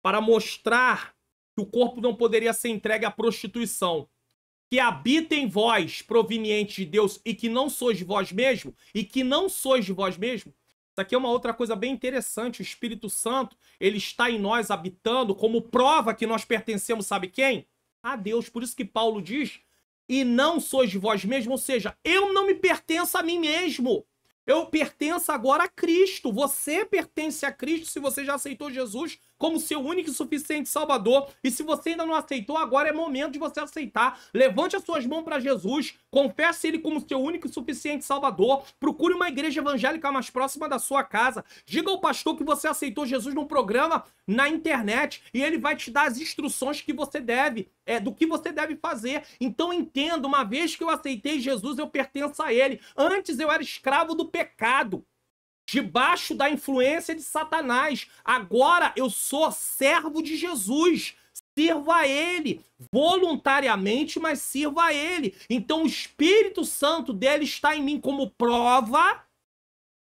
para mostrar que o corpo não poderia ser entregue à prostituição. Que habita em vós, proveniente de Deus, e que não sois de vós mesmo, Isso aqui é uma outra coisa bem interessante. O Espírito Santo, ele está em nós habitando como prova que nós pertencemos, sabe quem? A Deus. Por isso que Paulo diz, e não sois de vós mesmo, ou seja, eu não me pertenço a mim mesmo. Eu pertenço agora a Cristo. Você pertence a Cristo se você já aceitou Jesus como seu único e suficiente Salvador. E se você ainda não aceitou, agora é momento de você aceitar. Levante as suas mãos para Jesus, confesse Ele como seu único e suficiente Salvador. Procure uma igreja evangélica mais próxima da sua casa. Diga ao pastor que você aceitou Jesus num programa na internet e ele vai te dar as instruções que você deve, do que você deve fazer. Então entenda, uma vez que eu aceitei Jesus, eu pertenço a Ele. Antes eu era escravo do pecado, debaixo da influência de Satanás. Agora eu sou servo de Jesus. Sirva a Ele voluntariamente, mas sirva a Ele. Então o Espírito Santo dele está em mim como prova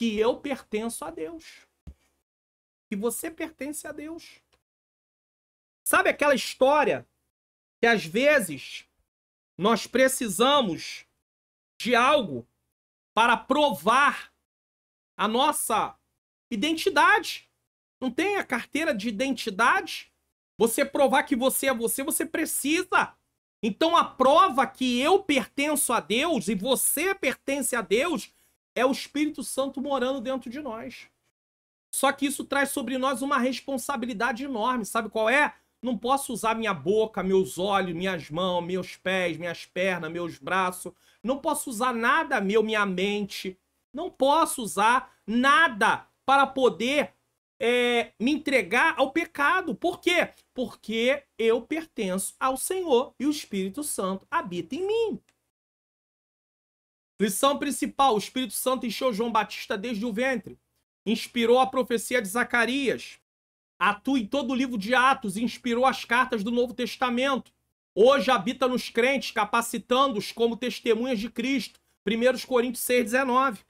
que eu pertenço a Deus. Que você pertence a Deus. Sabe aquela história que às vezes nós precisamos de algo para provar a nossa identidade? Não tem a carteira de identidade? Você provar que você é você, você precisa. Então a prova que eu pertenço a Deus e você pertence a Deus é o Espírito Santo morando dentro de nós. Só que isso traz sobre nós uma responsabilidade enorme. Sabe qual é? Não posso usar minha boca, meus olhos, minhas mãos, meus pés, minhas pernas, meus braços. Não posso usar nada meu, minha mente. Não posso usar nada para poder me entregar ao pecado. Por quê? Porque eu pertenço ao Senhor e o Espírito Santo habita em mim. Lição principal: o Espírito Santo encheu João Batista desde o ventre. Inspirou a profecia de Zacarias. Atua em todo o livro de Atos e inspirou as cartas do Novo Testamento. Hoje habita nos crentes, capacitando-os como testemunhas de Cristo. 1 Coríntios 6,19.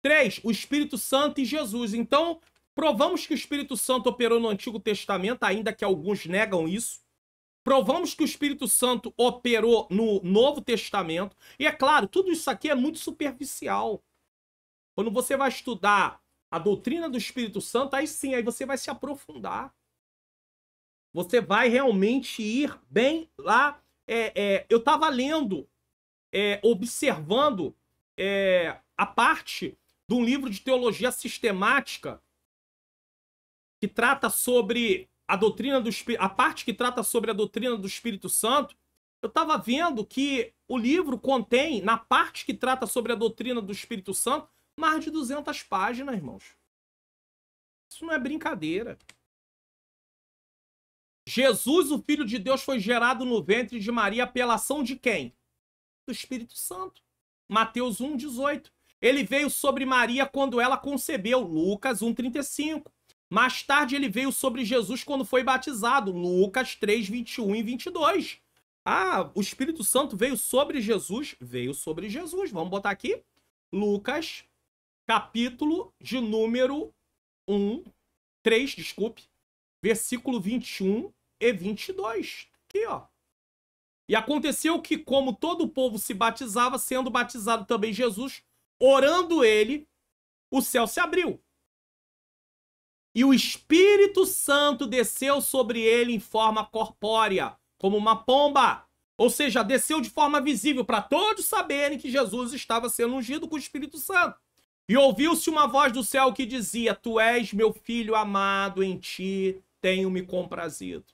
3. O Espírito Santo e Jesus. Então, provamos que o Espírito Santo operou no Antigo Testamento, ainda que alguns negam isso. Provamos que o Espírito Santo operou no Novo Testamento. E é claro, tudo isso aqui é muito superficial. Quando você vai estudar a doutrina do Espírito Santo, aí sim, aí você vai se aprofundar. Você vai realmente ir bem lá. Eu estava lendo, observando a parte de um livro de teologia sistemática que trata sobre a doutrina do Espírito, a parte que trata sobre a doutrina do Espírito Santo. Eu estava vendo que o livro contém, na parte que trata sobre a doutrina do Espírito Santo, mais de 200 páginas, irmãos. Isso não é brincadeira. Jesus, o Filho de Deus, foi gerado no ventre de Maria pela ação de quem? Do Espírito Santo. Mateus 1,18. Ele veio sobre Maria quando ela concebeu, Lucas 1,35. Mais tarde ele veio sobre Jesus quando foi batizado, Lucas 3, 21 e 22. Ah, o Espírito Santo veio sobre Jesus? Veio sobre Jesus. Vamos botar aqui. Lucas, capítulo de número 3, desculpe. Versículo 21 e 22. Aqui, ó. E aconteceu que, como todo o povo se batizava, sendo batizado também Jesus, orando ele, o céu se abriu. E o Espírito Santo desceu sobre ele em forma corpórea, como uma pomba. Ou seja, desceu de forma visível para todos saberem que Jesus estava sendo ungido com o Espírito Santo. E ouviu-se uma voz do céu que dizia: Tu és meu filho amado, em ti tenho me comprazido.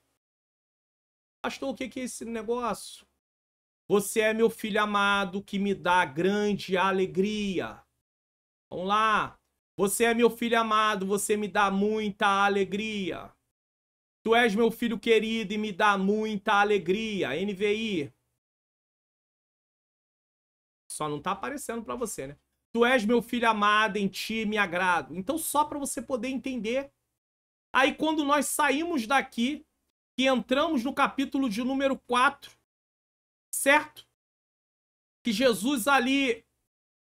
Pastor, o que é esse negócio? Você é meu filho amado que me dá grande alegria. Vamos lá. Você é meu filho amado, você me dá muita alegria. Tu és meu filho querido e me dá muita alegria. NVI. Só não tá aparecendo para você, né? Tu és meu filho amado, em ti me agrado. Então, só para você poder entender. Aí, quando nós saímos daqui, que entramos no capítulo de número 4, certo? Que Jesus ali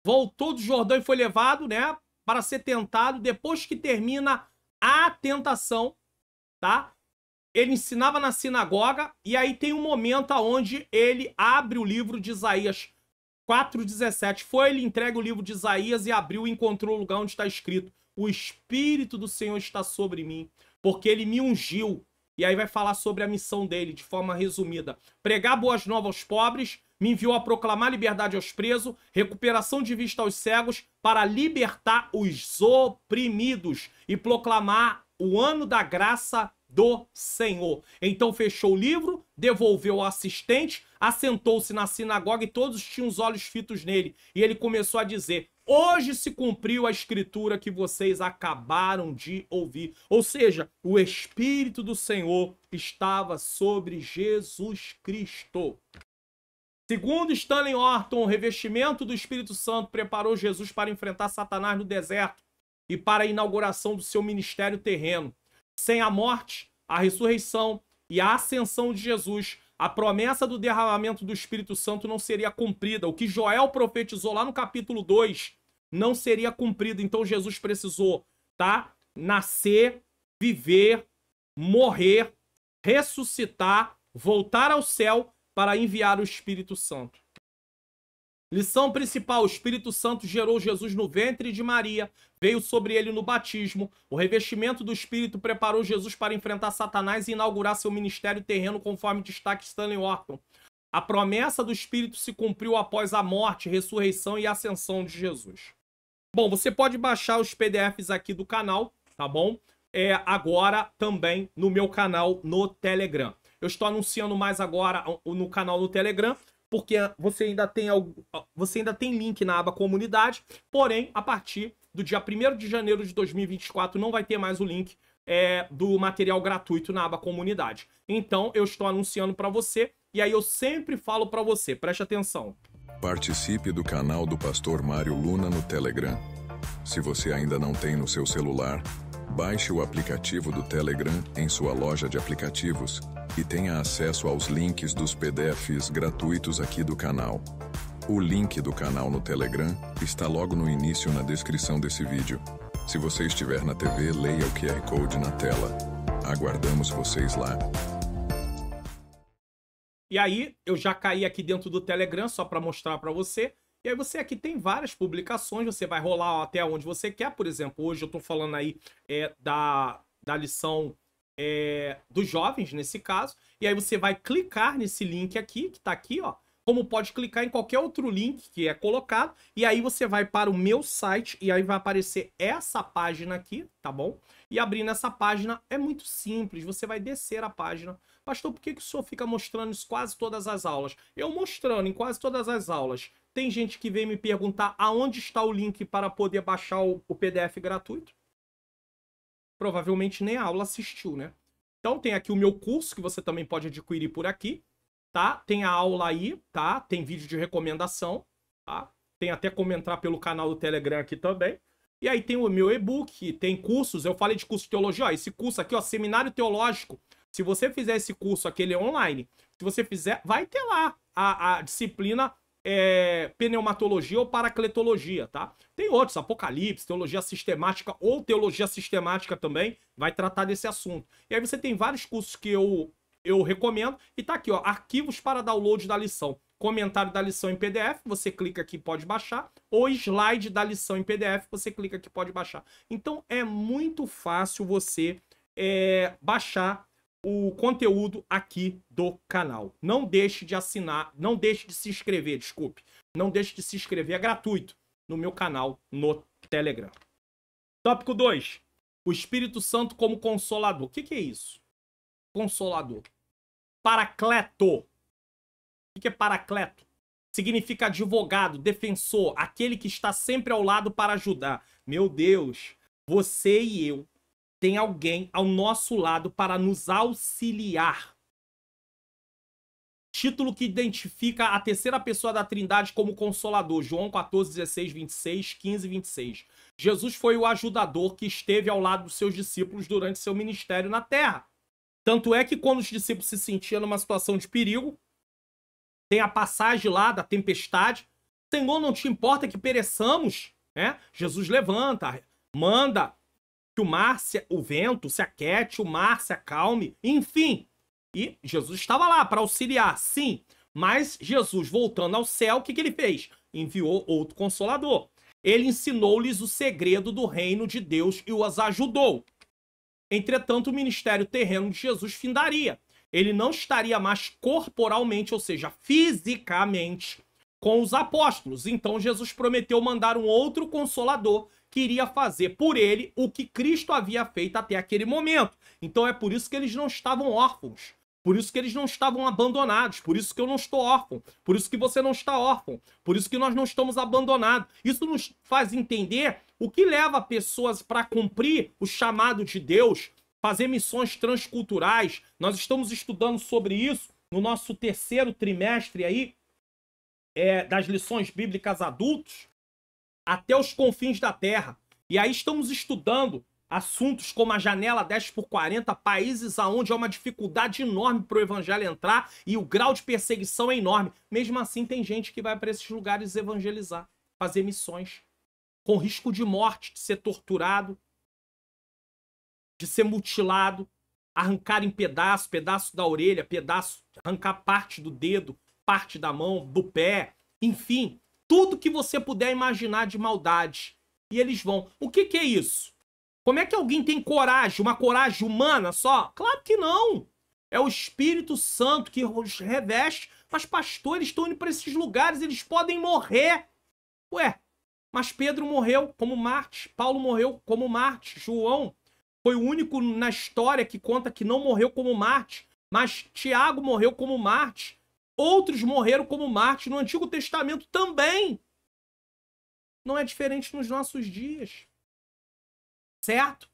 voltou do Jordão e foi levado, né, para ser tentado. Depois que termina a tentação, tá? Ele ensinava na sinagoga e aí tem um momento onde ele abre o livro de Isaías 4,17. Foi, ele entrega o livro de Isaías e abriu e encontrou o lugar onde está escrito: o Espírito do Senhor está sobre mim, porque ele me ungiu. E aí vai falar sobre a missão dele, de forma resumida. Pregar boas novas aos pobres, me enviou a proclamar liberdade aos presos, recuperação de vista aos cegos, para libertar os oprimidos e proclamar o ano da graça do Senhor. Então fechou o livro, devolveu ao assistente, assentou-se na sinagoga e todos tinham os olhos fitos nele. E ele começou a dizer: hoje se cumpriu a escritura que vocês acabaram de ouvir. Ou seja, o Espírito do Senhor estava sobre Jesus Cristo. Segundo Stanley Orton, o revestimento do Espírito Santo preparou Jesus para enfrentar Satanás no deserto e para a inauguração do seu ministério terreno. Sem a morte, a ressurreição e a ascensão de Jesus, a promessa do derramamento do Espírito Santo não seria cumprida. O que Joel profetizou lá no capítulo 2 não seria cumprido. Então Jesus precisou, tá? Nascer, viver, morrer, ressuscitar, voltar ao céu para enviar o Espírito Santo. Lição principal: o Espírito Santo gerou Jesus no ventre de Maria, veio sobre ele no batismo. O revestimento do Espírito preparou Jesus para enfrentar Satanás e inaugurar seu ministério terreno, conforme destaca Stanley Orton. A promessa do Espírito se cumpriu após a morte, ressurreição e ascensão de Jesus. Bom, você pode baixar os PDFs aqui do canal, tá bom? Agora também no meu canal no Telegram. Eu estou anunciando mais agora no canal no Telegram, porque você ainda tem link na aba comunidade, porém, a partir do dia 1º de janeiro de 2024, não vai ter mais o link do material gratuito na aba comunidade. Então, eu estou anunciando para você, e aí eu sempre falo para você, preste atenção. Participe do canal do Pastor Mário Luna no Telegram. Se você ainda não tem no seu celular, baixe o aplicativo do Telegram em sua loja de aplicativos e tenha acesso aos links dos PDFs gratuitos aqui do canal. O link do canal no Telegram está logo no início na descrição desse vídeo. Se você estiver na TV, leia o QR Code na tela. Aguardamos vocês lá. E aí, eu já caí aqui dentro do Telegram só para mostrar para você. E aí você aqui tem várias publicações, você vai rolar até onde você quer. Por exemplo, hoje eu estou falando aí da lição dos jovens, nesse caso. E aí você vai clicar nesse link aqui, que está aqui, ó. Como pode clicar em qualquer outro link que é colocado. E aí você vai para o meu site e aí vai aparecer essa página aqui, tá bom? E abrindo essa página é muito simples, você vai descer a página. Pastor, por que o senhor fica mostrando isso quase todas as aulas? Eu mostrando em quase todas as aulas. Tem gente que vem me perguntar aonde está o link para poder baixar o PDF gratuito. Provavelmente nem a aula assistiu, né? Então tem aqui o meu curso, que você também pode adquirir por aqui, tá? Tem a aula aí, tá? Tem vídeo de recomendação, tá? Tem até como entrar pelo canal do Telegram aqui também. E aí tem o meu e-book, tem cursos. Eu falei de curso de teologia, ó. Esse curso aqui, ó, Seminário Teológico. Se você fizer esse curso aqui, ele é online. Se você fizer, vai ter lá a disciplina pneumatologia ou paracletologia, tá? Tem outros, Apocalipse, teologia sistemática ou teologia sistemática também, vai tratar desse assunto. E aí você tem vários cursos que eu recomendo. E tá aqui, ó, arquivos para download da lição. Comentário da lição em PDF, você clica aqui e pode baixar. Ou slide da lição em PDF, você clica aqui e pode baixar. Então é muito fácil você baixar o conteúdo aqui do canal. Não deixe de assinar, não deixe de se inscrever, desculpe. Não deixe de se inscrever, é gratuito, no meu canal no Telegram. Tópico 2. O Espírito Santo como Consolador. O que é isso? Consolador. Paracleto. O que é paracleto? Significa advogado, defensor, aquele que está sempre ao lado para ajudar. Meu Deus, você e eu tem alguém ao nosso lado para nos auxiliar. Título que identifica a terceira pessoa da Trindade como Consolador. João 14, 16, 26, 15 e 26. Jesus foi o ajudador que esteve ao lado dos seus discípulos durante seu ministério na Terra. Tanto é que quando os discípulos se sentiam numa situação de perigo, tem a passagem lá da tempestade. Senhor, não te importa que pereçamos? Jesus levanta, manda que o vento se aquete, o mar se acalme, enfim. E Jesus estava lá para auxiliar, sim. Mas Jesus, voltando ao céu, o que ele fez? Enviou outro Consolador. Ele ensinou-lhes o segredo do reino de Deus e os ajudou. Entretanto, o ministério terreno de Jesus findaria. Ele não estaria mais corporalmente, ou seja, fisicamente, com os apóstolos. Então Jesus prometeu mandar um outro Consolador que iria fazer por ele o que Cristo havia feito até aquele momento. Então é por isso que eles não estavam órfãos. Por isso que eles não estavam abandonados. Por isso que eu não estou órfão. Por isso que você não está órfão. Por isso que nós não estamos abandonados. Isso nos faz entender o que leva pessoas para cumprir o chamado de Deus, fazer missões transculturais. Nós estamos estudando sobre isso no nosso terceiro trimestre aí, das lições bíblicas adultos, até os confins da terra. E aí estamos estudando assuntos como a janela 10x40, países onde há uma dificuldade enorme para o evangelho entrar e o grau de perseguição é enorme. Mesmo assim, tem gente que vai para esses lugares evangelizar, fazer missões, com risco de morte, de ser torturado, de ser mutilado, arrancar em pedaço, pedaço da orelha, pedaço, arrancar parte do dedo, parte da mão, do pé, enfim, tudo que você puder imaginar de maldade. E eles vão. O que é isso? Como é que alguém tem coragem, uma coragem humana só? Claro que não. É o Espírito Santo que os reveste. Mas, pastor, eles estão indo para esses lugares, eles podem morrer. Ué, mas Pedro morreu como mártir, Paulo morreu como mártir, João foi o único na história que conta que não morreu como mártir, mas Tiago morreu como mártir. Outros morreram como mártir no Antigo Testamento também. Não é diferente nos nossos dias. Certo?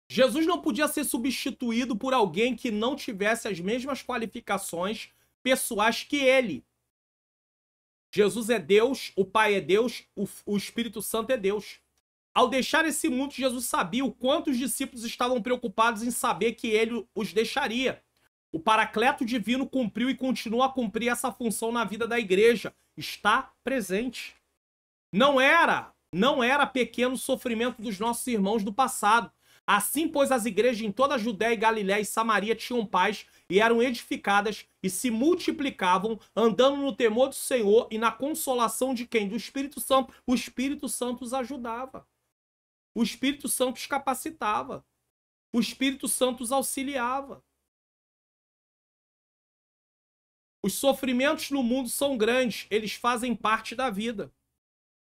Jesus não podia ser substituído por alguém que não tivesse as mesmas qualificações pessoais que ele. Jesus é Deus, o Pai é Deus, o Espírito Santo é Deus. Ao deixar esse mundo, Jesus sabia o quanto os discípulos estavam preocupados em saber que ele os deixaria. O Paracleto Divino cumpriu e continua a cumprir essa função na vida da igreja. Está presente. Não era pequeno sofrimento dos nossos irmãos do passado. Assim, pois, as igrejas em toda a Judéia, Galiléia e Samaria tinham paz e eram edificadas e se multiplicavam, andando no temor do Senhor e na consolação de quem? Do Espírito Santo. O Espírito Santo os ajudava. O Espírito Santo os capacitava. O Espírito Santo os auxiliava. Os sofrimentos no mundo são grandes, eles fazem parte da vida.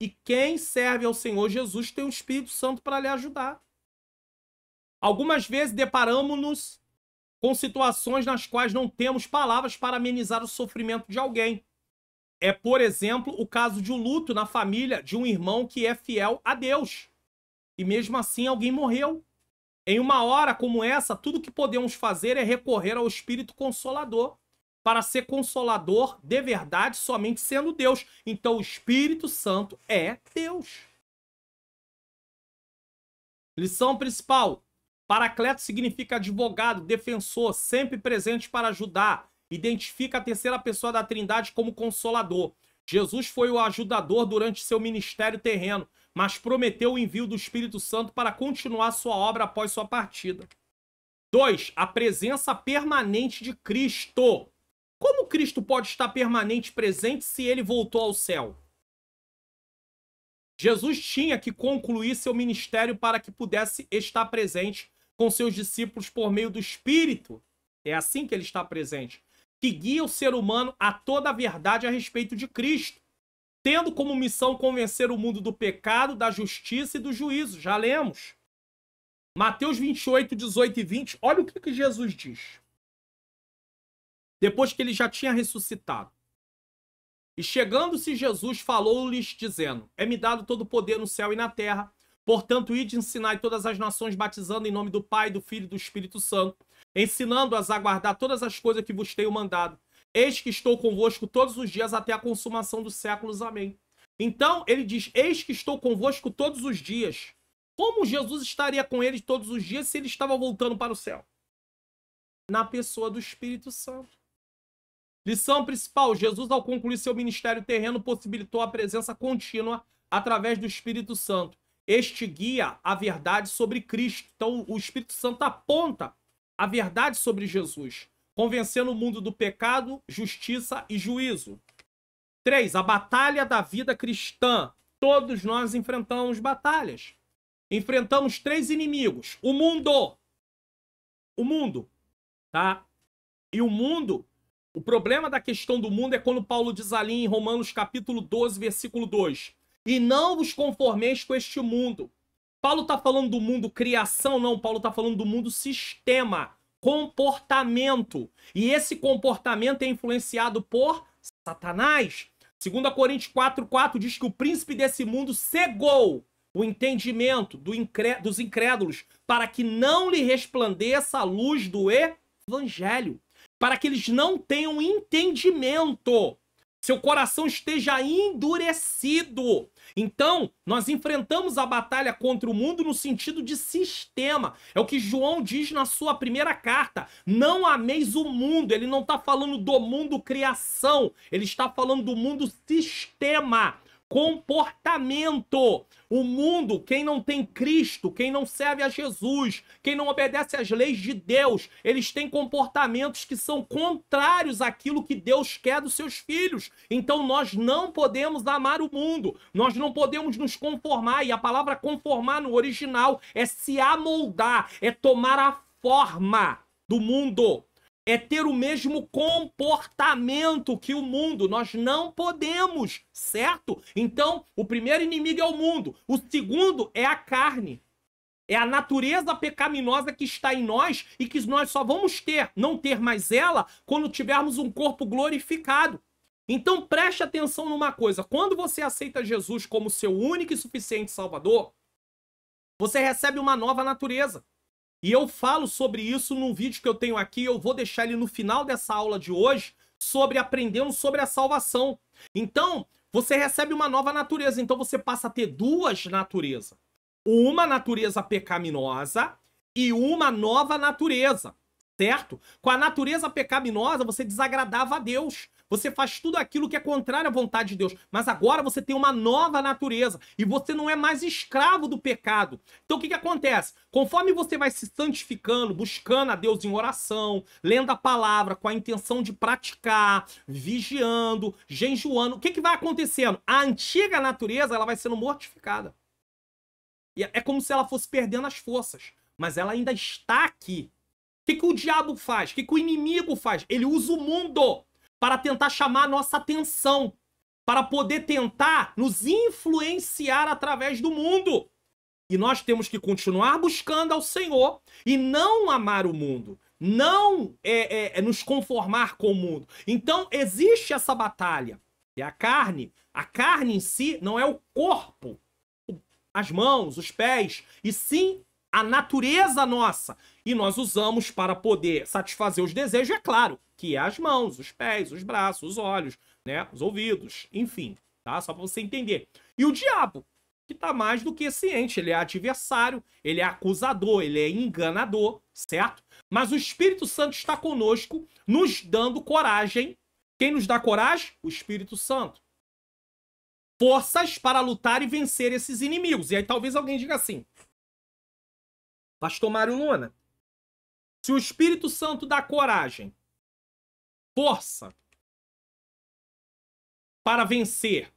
E quem serve ao Senhor Jesus tem o Espírito Santo para lhe ajudar. Algumas vezes deparamos-nos com situações nas quais não temos palavras para amenizar o sofrimento de alguém. É, por exemplo, o caso de um luto na família de um irmão que é fiel a Deus. E mesmo assim alguém morreu. Em uma hora como essa, tudo que podemos fazer é recorrer ao Espírito Consolador. para ser consolador de verdade somente sendo Deus. Então o Espírito Santo é Deus. Lição principal. Paracleto significa advogado, defensor, sempre presente para ajudar. Identifica a terceira pessoa da Trindade como consolador. Jesus foi o ajudador durante seu ministério terreno, mas prometeu o envio do Espírito Santo para continuar sua obra após sua partida. 2. A presença permanente de Cristo. Como Cristo pode estar permanente presente se ele voltou ao céu? Jesus tinha que concluir seu ministério para que pudesse estar presente com seus discípulos por meio do Espírito. É assim que ele está presente, que guia o ser humano a toda a verdade a respeito de Cristo, tendo como missão convencer o mundo do pecado, da justiça e do juízo. Já lemos. Mateus 28, 18 e 20, olha o que Jesus diz. Depois que ele já tinha ressuscitado. E chegando-se Jesus, falou-lhes, dizendo: É-me dado todo o poder no céu e na terra. Portanto, ide ensinai todas as nações, batizando em nome do Pai, do Filho e do Espírito Santo, ensinando-as a guardar todas as coisas que vos tenho mandado. Eis que estou convosco todos os dias até a consumação dos séculos. Amém. Então, ele diz, eis que estou convosco todos os dias. Como Jesus estaria com eles todos os dias se ele estava voltando para o céu? Na pessoa do Espírito Santo. Lição principal. Jesus, ao concluir seu ministério terreno, possibilitou a presença contínua através do Espírito Santo. Este guia a verdade sobre Cristo. Então, o Espírito Santo aponta a verdade sobre Jesus, convencendo o mundo do pecado, justiça e juízo. 3. A batalha da vida cristã. Todos nós enfrentamos batalhas. Enfrentamos 3 inimigos. O mundo. Tá? E o mundo, o problema da questão do mundo é quando Paulo diz ali em Romanos capítulo 12, versículo 2. E não vos conformeis com este mundo. Paulo está falando do mundo criação? Não, Paulo está falando do mundo sistema, comportamento. E esse comportamento é influenciado por Satanás. 2 Coríntios 4,4 diz que o príncipe desse mundo cegou o entendimento dos incrédulos para que não lhe resplandeça a luz do evangelho, para que eles não tenham entendimento, seu coração esteja endurecido. Então, nós enfrentamos a batalha contra o mundo no sentido de sistema. É o que João diz na sua primeira carta. Não ameis o mundo. Ele não está falando do mundo criação. Ele está falando do mundo sistema. Comportamento. O mundo, quem não tem Cristo, quem não serve a Jesus, quem não obedece às leis de Deus, eles têm comportamentos que são contrários àquilo que Deus quer dos seus filhos. Então nós não podemos amar o mundo, nós não podemos nos conformar, e a palavra conformar no original é se amoldar, é tomar a forma do mundo. É ter o mesmo comportamento que o mundo. Nós não podemos, certo? Então, o primeiro inimigo é o mundo. O segundo é a carne. É a natureza pecaminosa que está em nós e que nós só vamos não ter mais ela, quando tivermos um corpo glorificado. Então, preste atenção numa coisa. Quando você aceita Jesus como seu único e suficiente Salvador, você recebe uma nova natureza. E eu falo sobre isso num vídeo que eu tenho aqui, eu vou deixar ele no final dessa aula de hoje, sobre aprendendo sobre a salvação. Então, você recebe uma nova natureza, então você passa a ter 2 naturezas. Uma natureza pecaminosa e uma nova natureza, certo? Com a natureza pecaminosa, você desagradava a Deus. Você faz tudo aquilo que é contrário à vontade de Deus. Mas agora você tem uma nova natureza. E você não é mais escravo do pecado. Então o que acontece? Conforme você vai se santificando, buscando a Deus em oração, lendo a palavra com a intenção de praticar, vigiando, jejuando, o que vai acontecendo? A antiga natureza ela vai sendo mortificada. E é como se ela fosse perdendo as forças. Mas ela ainda está aqui. O que o diabo faz? O que o inimigo faz? Ele usa o mundo para tentar chamar a nossa atenção, para poder tentar nos influenciar através do mundo. E nós temos que continuar buscando ao Senhor e não amar o mundo, não nos conformar com o mundo. Então existe essa batalha. É a carne. A carne em si não é o corpo, as mãos, os pés, e sim a natureza nossa. E nós usamos para poder satisfazer os desejos, é claro. que é as mãos, os pés, os braços, os olhos, né? Os ouvidos, enfim, tá? Só para você entender. E o diabo, que tá mais do que ciente, ele é adversário, ele é acusador, ele é enganador, certo? Mas o Espírito Santo está conosco, nos dando coragem. Quem nos dá coragem? O Espírito Santo. Forças para lutar e vencer esses inimigos. E aí talvez alguém diga assim: Pastor Mário Luna, se o Espírito Santo dá coragem, força para vencer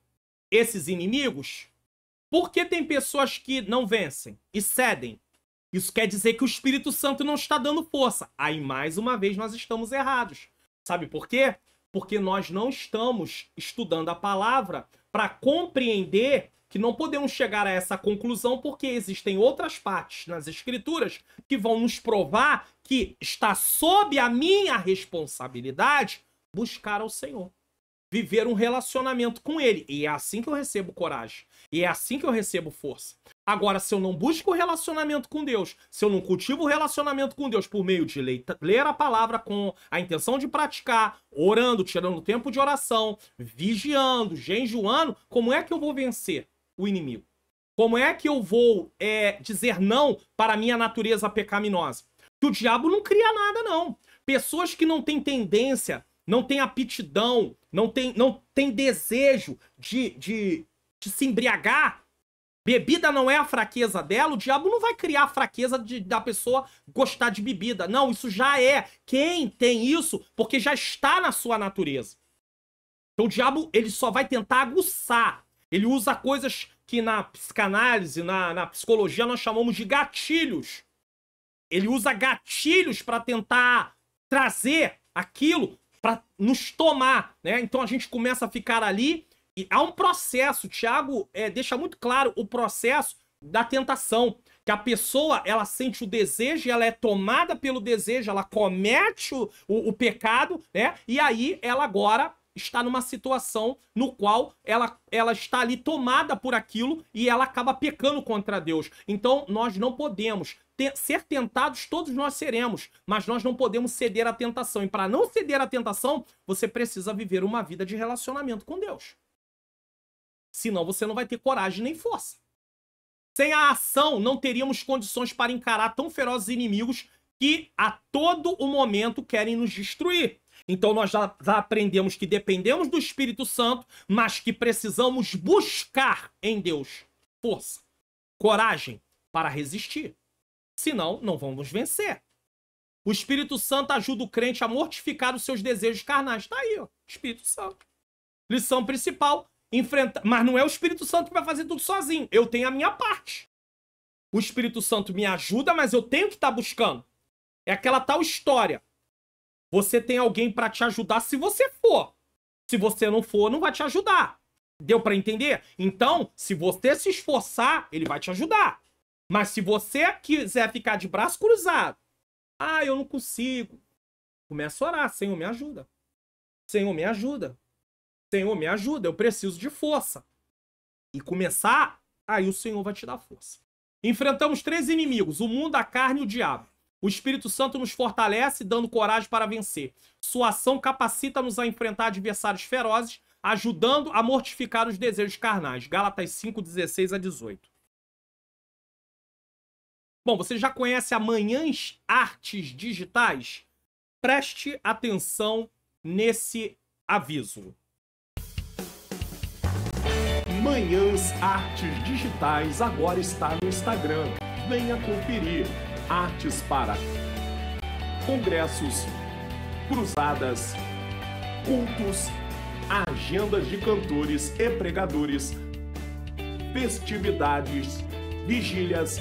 esses inimigos, por que tem pessoas que não vencem e cedem? Isso quer dizer que o Espírito Santo não está dando força. Aí, mais uma vez, nós estamos errados. Sabe por quê? Porque nós não estamos estudando a palavra para compreender que não podemos chegar a essa conclusão, porque existem outras partes nas Escrituras que vão nos provar que está sob a minha responsabilidade buscar ao Senhor, viver um relacionamento com Ele. E é assim que eu recebo coragem. E é assim que eu recebo força. Agora, se eu não busco o relacionamento com Deus, se eu não cultivo o relacionamento com Deus por meio de ler a palavra com a intenção de praticar, orando, tirando tempo de oração, vigiando, jejuando, como é que eu vou vencer o inimigo? Como é que eu vou dizer não para a minha natureza pecaminosa? Que o diabo não cria nada, não. Pessoas que não têm tendência, não têm aptidão, não têm desejo de se embriagar, bebida não é a fraqueza dela, o diabo não vai criar a fraqueza da pessoa gostar de bebida. Não, isso já é. Quem tem isso, porque já está na sua natureza. Então o diabo, ele só vai tentar aguçar. Ele usa coisas que na psicanálise, na psicologia, nós chamamos de gatilhos. Ele usa gatilhos para tentar trazer aquilo para nos tomar, né? Então a gente começa a ficar ali e há um processo. Tiago deixa muito claro o processo da tentação, que a pessoa, ela sente o desejo, ela é tomada pelo desejo, ela comete o pecado, né? E aí ela agora está numa situação no qual ela está ali tomada por aquilo e ela acaba pecando contra Deus. Então nós não podemos ser tentados, todos nós seremos, mas nós não podemos ceder à tentação. E para não ceder à tentação, você precisa viver uma vida de relacionamento com Deus. Senão você não vai ter coragem nem força. Sem a ação, não teríamos condições para encarar tão ferozes inimigos que a todo o momento querem nos destruir. Então nós já aprendemos que dependemos do Espírito Santo, mas que precisamos buscar em Deus força, coragem para resistir. Senão, não vamos vencer. O Espírito Santo ajuda o crente a mortificar os seus desejos carnais. Está aí, ó, Espírito Santo. Lição principal: enfrentar. Mas não é o Espírito Santo que vai fazer tudo sozinho. Eu tenho a minha parte. O Espírito Santo me ajuda, mas eu tenho que estar buscando. É aquela tal história. Você tem alguém para te ajudar se você for. Se você não for, não vai te ajudar. Deu para entender? Então, se você se esforçar, ele vai te ajudar. Mas se você quiser ficar de braço cruzado, eu não consigo. Começa a orar: Senhor, me ajuda. Senhor, me ajuda. Senhor, me ajuda, eu preciso de força. E começar, aí o Senhor vai te dar força. Enfrentamos 3 inimigos: o mundo, a carne e o diabo. O Espírito Santo nos fortalece, dando coragem para vencer. Sua ação capacita-nos a enfrentar adversários ferozes, ajudando a mortificar os desejos carnais. Gálatas 5, 16 a 18. Bom, você já conhece a Manhãs Artes Digitais? Preste atenção nesse aviso. Manhãs Artes Digitais agora está no Instagram. Venha conferir. Artes para congressos, cruzadas, cultos, agendas de cantores e pregadores, festividades, vigílias,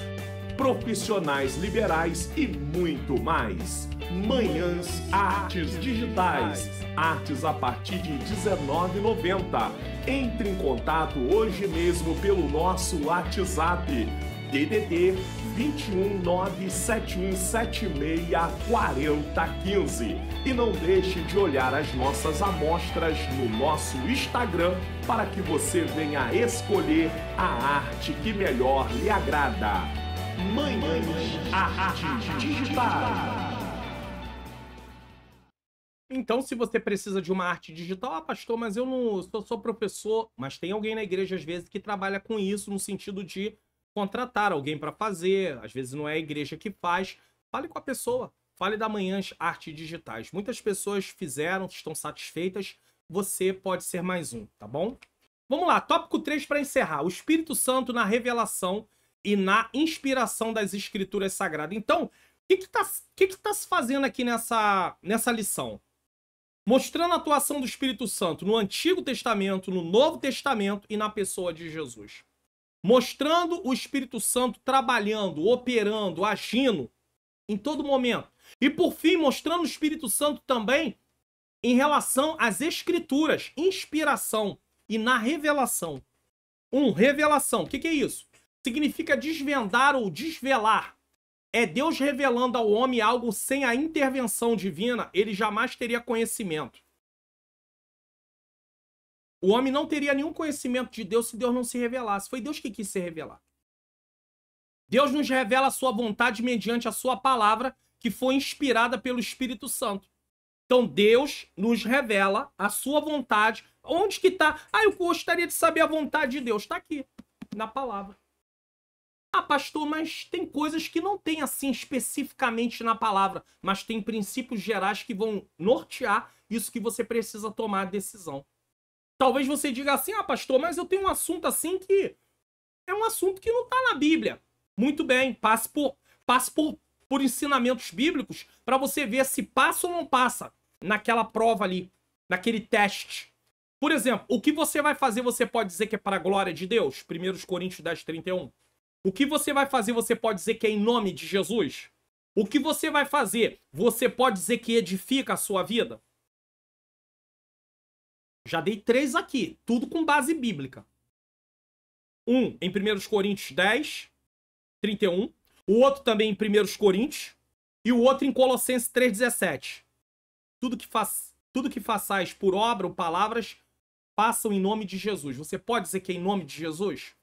profissionais liberais e muito mais. Manhãs Artes Digitais. Artes a partir de R$19,90. Entre em contato hoje mesmo pelo nosso WhatsApp. DDD 21 97176 4015. E não deixe de olhar as nossas amostras no nosso Instagram para que você venha escolher a arte que melhor lhe agrada. Manhãs Artes Digitais. Então, se você precisa de uma arte digital, ah, pastor, mas eu não sou professor, mas tem alguém na igreja, às vezes, que trabalha com isso, no sentido de contratar alguém para fazer, às vezes não é a igreja que faz. Fale com a pessoa, fale da Manhãs Artes Digitais. Muitas pessoas fizeram, estão satisfeitas, você pode ser mais um, tá bom? Vamos lá, tópico 3 para encerrar. O Espírito Santo na revelação e na inspiração das Escrituras Sagradas. Então, o que tá se fazendo aqui nessa lição? Mostrando a atuação do Espírito Santo no Antigo Testamento, no Novo Testamento e na pessoa de Jesus. Mostrando o Espírito Santo trabalhando, operando, agindo em todo momento. E por fim, mostrando o Espírito Santo também em relação às Escrituras, inspiração e na revelação. Revelação. O que é isso? Significa desvendar ou desvelar. É Deus revelando ao homem algo sem a intervenção divina, ele jamais teria conhecimento. O homem não teria nenhum conhecimento de Deus se Deus não se revelasse. Foi Deus que quis se revelar. Deus nos revela a sua vontade mediante a sua palavra, que foi inspirada pelo Espírito Santo. Então Deus nos revela a sua vontade. Onde que está? Ah, eu gostaria de saber a vontade de Deus. Está aqui, na palavra. Ah, pastor, mas tem coisas que não tem assim especificamente na palavra, mas tem princípios gerais que vão nortear isso que você precisa tomar a decisão. Talvez você diga assim, ah, pastor, mas eu tenho um assunto assim que é um assunto que não está na Bíblia. Muito bem, passe por ensinamentos bíblicos para você ver se passa ou não passa naquela prova ali, naquele teste. Por exemplo, o que você vai fazer, você pode dizer que é para a glória de Deus? 1 Coríntios 10:31. O que você vai fazer, você pode dizer que é em nome de Jesus? O que você vai fazer, você pode dizer que edifica a sua vida? Já dei 3 aqui, tudo com base bíblica. Um em 1 Coríntios 10:31. O outro também em 1 Coríntios. E o outro em Colossenses 3:17. Tudo que façais por obra ou palavras, façam em nome de Jesus. Você pode dizer que é em nome de Jesus?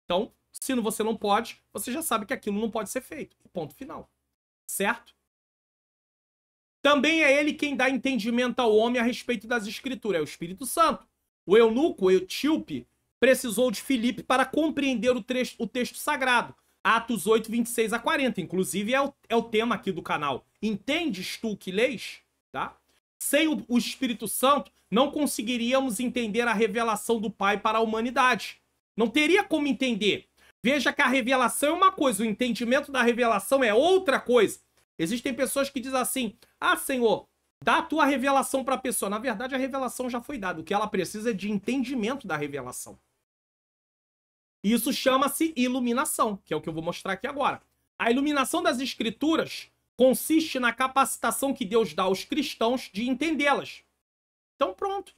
Então, se você não pode, você já sabe que aquilo não pode ser feito. Ponto final. Certo? Também é ele quem dá entendimento ao homem a respeito das Escrituras. É o Espírito Santo. O eunuco, o etíope, precisou de Filipe para compreender o texto sagrado. Atos 8, 26 a 40. Inclusive, é o tema aqui do canal. Entendes tu que lês? Tá? Sem o Espírito Santo, não conseguiríamos entender a revelação do Pai para a humanidade. Não teria como entender. Veja que a revelação é uma coisa, o entendimento da revelação é outra coisa. Existem pessoas que dizem assim, ah, Senhor, dá a tua revelação para a pessoa. Na verdade, a revelação já foi dada. O que ela precisa é de entendimento da revelação. Isso chama-se iluminação, que é o que eu vou mostrar aqui agora. A iluminação das Escrituras consiste na capacitação que Deus dá aos cristãos de entendê-las. Então, pronto.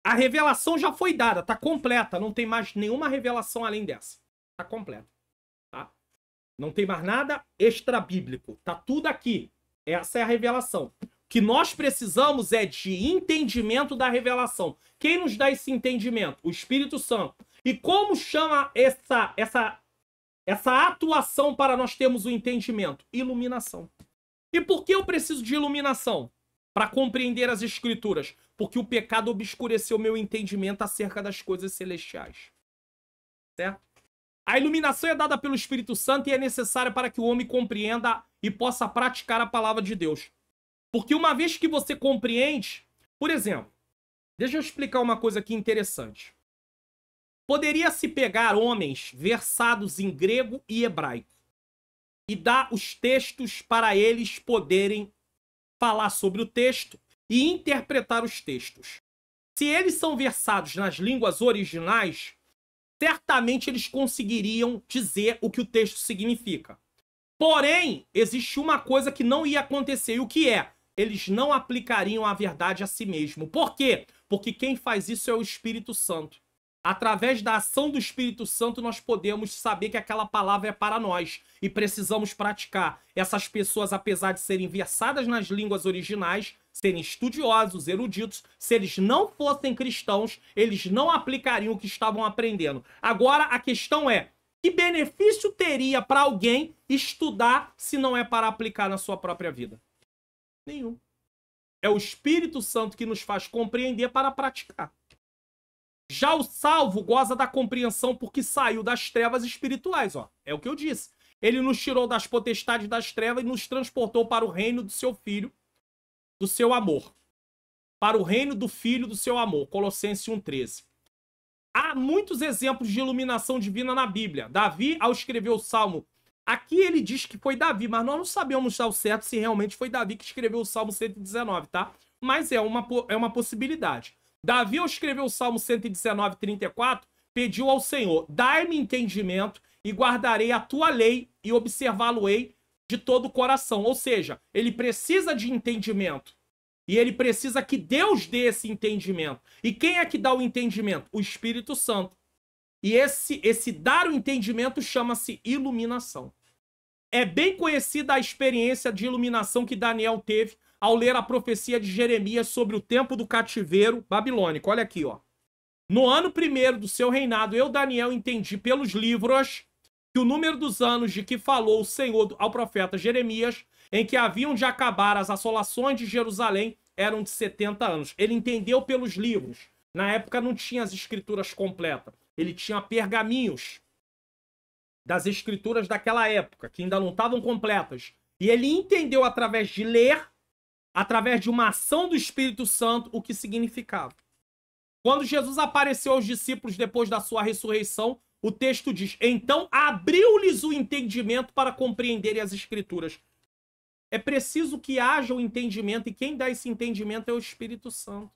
A revelação já foi dada, está completa. Não tem mais nenhuma revelação além dessa. Está completa. Tá? Não tem mais nada extra-bíblico. Está tudo aqui. Essa é a revelação. O que nós precisamos é de entendimento da revelação. Quem nos dá esse entendimento? O Espírito Santo. E como chama essa atuação para nós termos o entendimento? Iluminação. E por que eu preciso de iluminação? Para compreender as Escrituras. Porque o pecado obscureceu meu entendimento acerca das coisas celestiais. Certo? A iluminação é dada pelo Espírito Santo e é necessária para que o homem compreenda e possa praticar a palavra de Deus. Porque uma vez que você compreende... Por exemplo, deixa eu explicar uma coisa aqui interessante. Poderia-se pegar homens versados em grego e hebraico e dar os textos para eles poderem falar sobre o texto e interpretar os textos. Se eles são versados nas línguas originais, certamente eles conseguiriam dizer o que o texto significa. Porém, existe uma coisa que não ia acontecer, e o que é? Eles não aplicariam a verdade a si mesmo. Por quê? Porque quem faz isso é o Espírito Santo. Através da ação do Espírito Santo, nós podemos saber que aquela palavra é para nós e precisamos praticar. Essas pessoas, apesar de serem versadas nas línguas originais, serem estudiosos, eruditos, se eles não fossem cristãos, eles não aplicariam o que estavam aprendendo. Agora, a questão é, que benefício teria para alguém estudar se não é para aplicar na sua própria vida? Nenhum. é o Espírito Santo que nos faz compreender para praticar. Já o salvo goza da compreensão porque saiu das trevas espirituais, ó. É o que eu disse. Ele nos tirou das potestades das trevas e nos transportou para o reino do seu Filho, do seu amor. Para o reino do Filho do seu amor. Colossenses 1,13. Há muitos exemplos de iluminação divina na Bíblia. Davi, ao escrever o Salmo, aqui ele diz que foi Davi, mas nós não sabemos ao certo se realmente foi Davi que escreveu o Salmo 119, tá? Mas é uma possibilidade. Davi, ao escrever o Salmo 119, 34, pediu ao Senhor: dai-me entendimento e guardarei a tua lei e observá-lo-ei de todo o coração. Ou seja, ele precisa de entendimento. E ele precisa que Deus dê esse entendimento. E quem é que dá o entendimento? O Espírito Santo. E esse dar o entendimento chama-se iluminação. É bem conhecida a experiência de iluminação que Daniel teve ao ler a profecia de Jeremias sobre o tempo do cativeiro babilônico. Olha aqui, ó. No ano 1º do seu reinado, eu, Daniel, entendi pelos livros que o número dos anos de que falou o Senhor ao profeta Jeremias, em que haviam de acabar as assolações de Jerusalém, eram de 70 anos. Ele entendeu pelos livros. Na época não tinha as escrituras completas. Ele tinha pergaminhos das escrituras daquela época, que ainda não estavam completas. E ele entendeu através de ler, através de uma ação do Espírito Santo, o que significava. Quando Jesus apareceu aos discípulos depois da sua ressurreição, o texto diz: então abriu-lhes o entendimento para compreenderem as escrituras. É preciso que haja o entendimento, e quem dá esse entendimento é o Espírito Santo.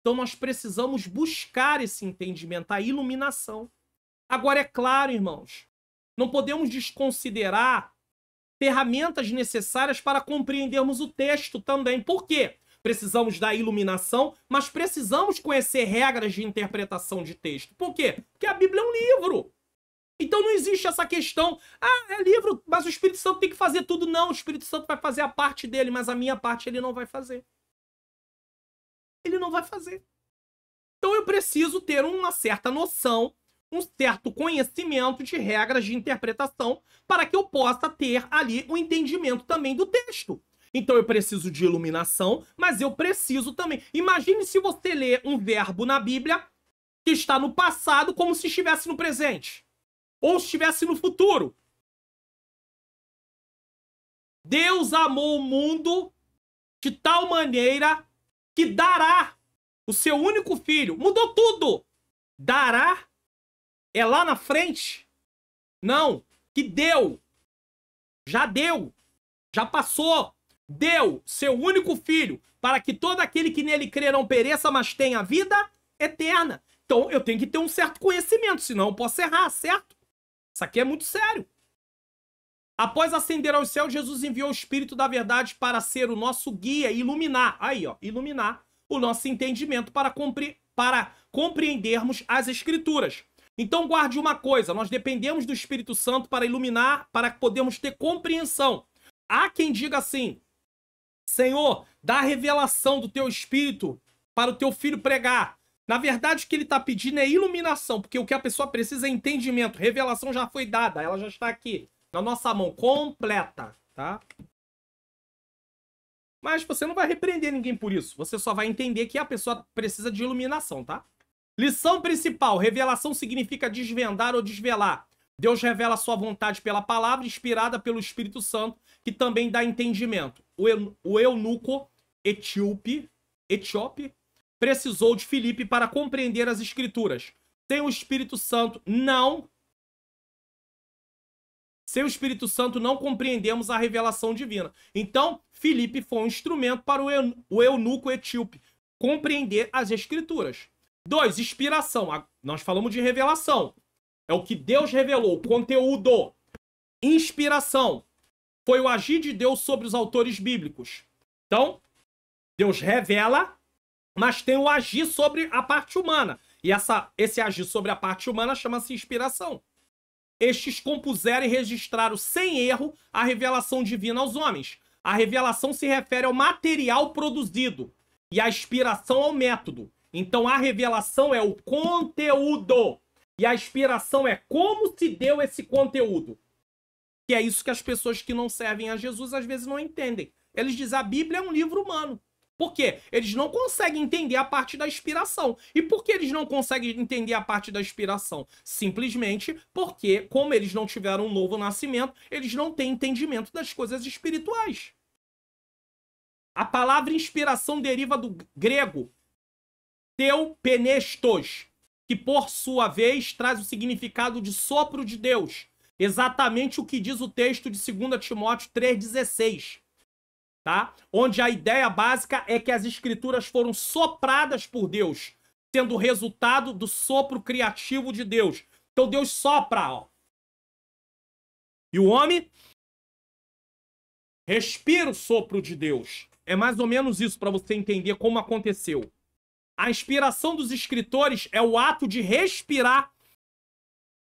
Então nós precisamos buscar esse entendimento, a iluminação. Agora, é claro, irmãos, não podemos desconsiderar ferramentas necessárias para compreendermos o texto também. Por quê? Precisamos da iluminação, mas precisamos conhecer regras de interpretação de texto. Por quê? Porque a Bíblia é um livro. Então não existe essa questão: ah, é livro, mas o Espírito Santo tem que fazer tudo. Não, o Espírito Santo vai fazer a parte dele, mas a minha parte ele não vai fazer. Ele não vai fazer. Então eu preciso ter uma certa noção, um certo conhecimento de regras de interpretação para que eu possa ter ali o entendimento também do texto. Então eu preciso de iluminação, mas eu preciso também. Imagine se você lê um verbo na Bíblia que está no passado como se estivesse no presente. Ou estivesse no futuro. Deus amou o mundo de tal maneira que dará o seu único filho. Mudou tudo. Dará é lá na frente. Não, que deu. Já deu. Já passou. Deu seu único filho para que todo aquele que nele crê não pereça, mas tenha vida eterna. Então eu tenho que ter um certo conhecimento, senão eu posso errar, certo? Isso aqui é muito sério. Após ascender aos céus, Jesus enviou o Espírito da Verdade para ser o nosso guia e iluminar. Aí, ó, iluminar o nosso entendimento para compreendermos as Escrituras. Então guarde uma coisa: nós dependemos do Espírito Santo para iluminar, para podermos ter compreensão. Há quem diga assim: Senhor, dá a revelação do teu Espírito para o teu filho pregar. Na verdade, o que ele está pedindo é iluminação, porque o que a pessoa precisa é entendimento. Revelação já foi dada, ela já está aqui, na nossa mão, completa, tá? Mas você não vai repreender ninguém por isso. Você só vai entender que a pessoa precisa de iluminação, tá? Lição principal: revelação significa desvendar ou desvelar. Deus revela sua vontade pela palavra, inspirada pelo Espírito Santo, que também dá entendimento. O eunuco etíope precisou de Filipe para compreender as Escrituras. Sem o Espírito Santo não compreendemos a revelação divina. Então, Filipe foi um instrumento para o eunuco etíope compreender as Escrituras. 2. Inspiração. Nós falamos de revelação. É o que Deus revelou, conteúdo. Inspiração. Foi o agir de Deus sobre os autores bíblicos. Então, Deus revela, mas tem o agir sobre a parte humana. E esse agir sobre a parte humana chama-se inspiração. Estes compuseram e registraram sem erro a revelação divina aos homens. A revelação se refere ao material produzido e a inspiração ao método. Então a revelação é o conteúdo e a inspiração é como se deu esse conteúdo. Que é isso que as pessoas que não servem a Jesus às vezes não entendem. Eles dizem: a Bíblia é um livro humano. Por quê? Eles não conseguem entender a parte da inspiração. E por que eles não conseguem entender a parte da inspiração? Simplesmente porque, como eles não tiveram um novo nascimento, eles não têm entendimento das coisas espirituais. A palavra inspiração deriva do grego theopneustos, que por sua vez traz o significado de sopro de Deus. Exatamente o que diz o texto de 2 Timóteo 3,16. Tá? Onde a ideia básica é que as escrituras foram sopradas por Deus, sendo o resultado do sopro criativo de Deus. Então Deus sopra, ó. E o homem respira o sopro de Deus. É mais ou menos isso para você entender como aconteceu. A inspiração dos escritores é o ato de respirar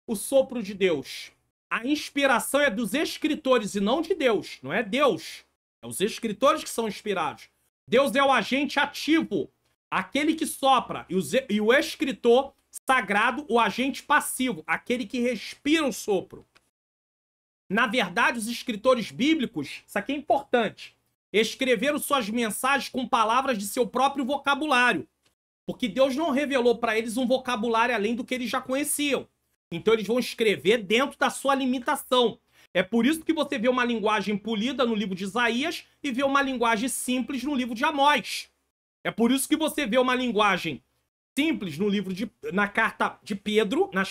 o sopro de Deus. A inspiração é dos escritores e não de Deus. Não é Deus. É os escritores que são inspirados. Deus é o agente ativo, aquele que sopra. E o escritor sagrado, o agente passivo, aquele que respira o sopro. Na verdade, os escritores bíblicos, isso aqui é importante, escreveram suas mensagens com palavras de seu próprio vocabulário. Porque Deus não revelou para eles um vocabulário além do que eles já conheciam. Então eles vão escrever dentro da sua limitação. É por isso que você vê uma linguagem polida no livro de Isaías e vê uma linguagem simples no livro de Amós. É por isso que você vê uma linguagem simples no livro nas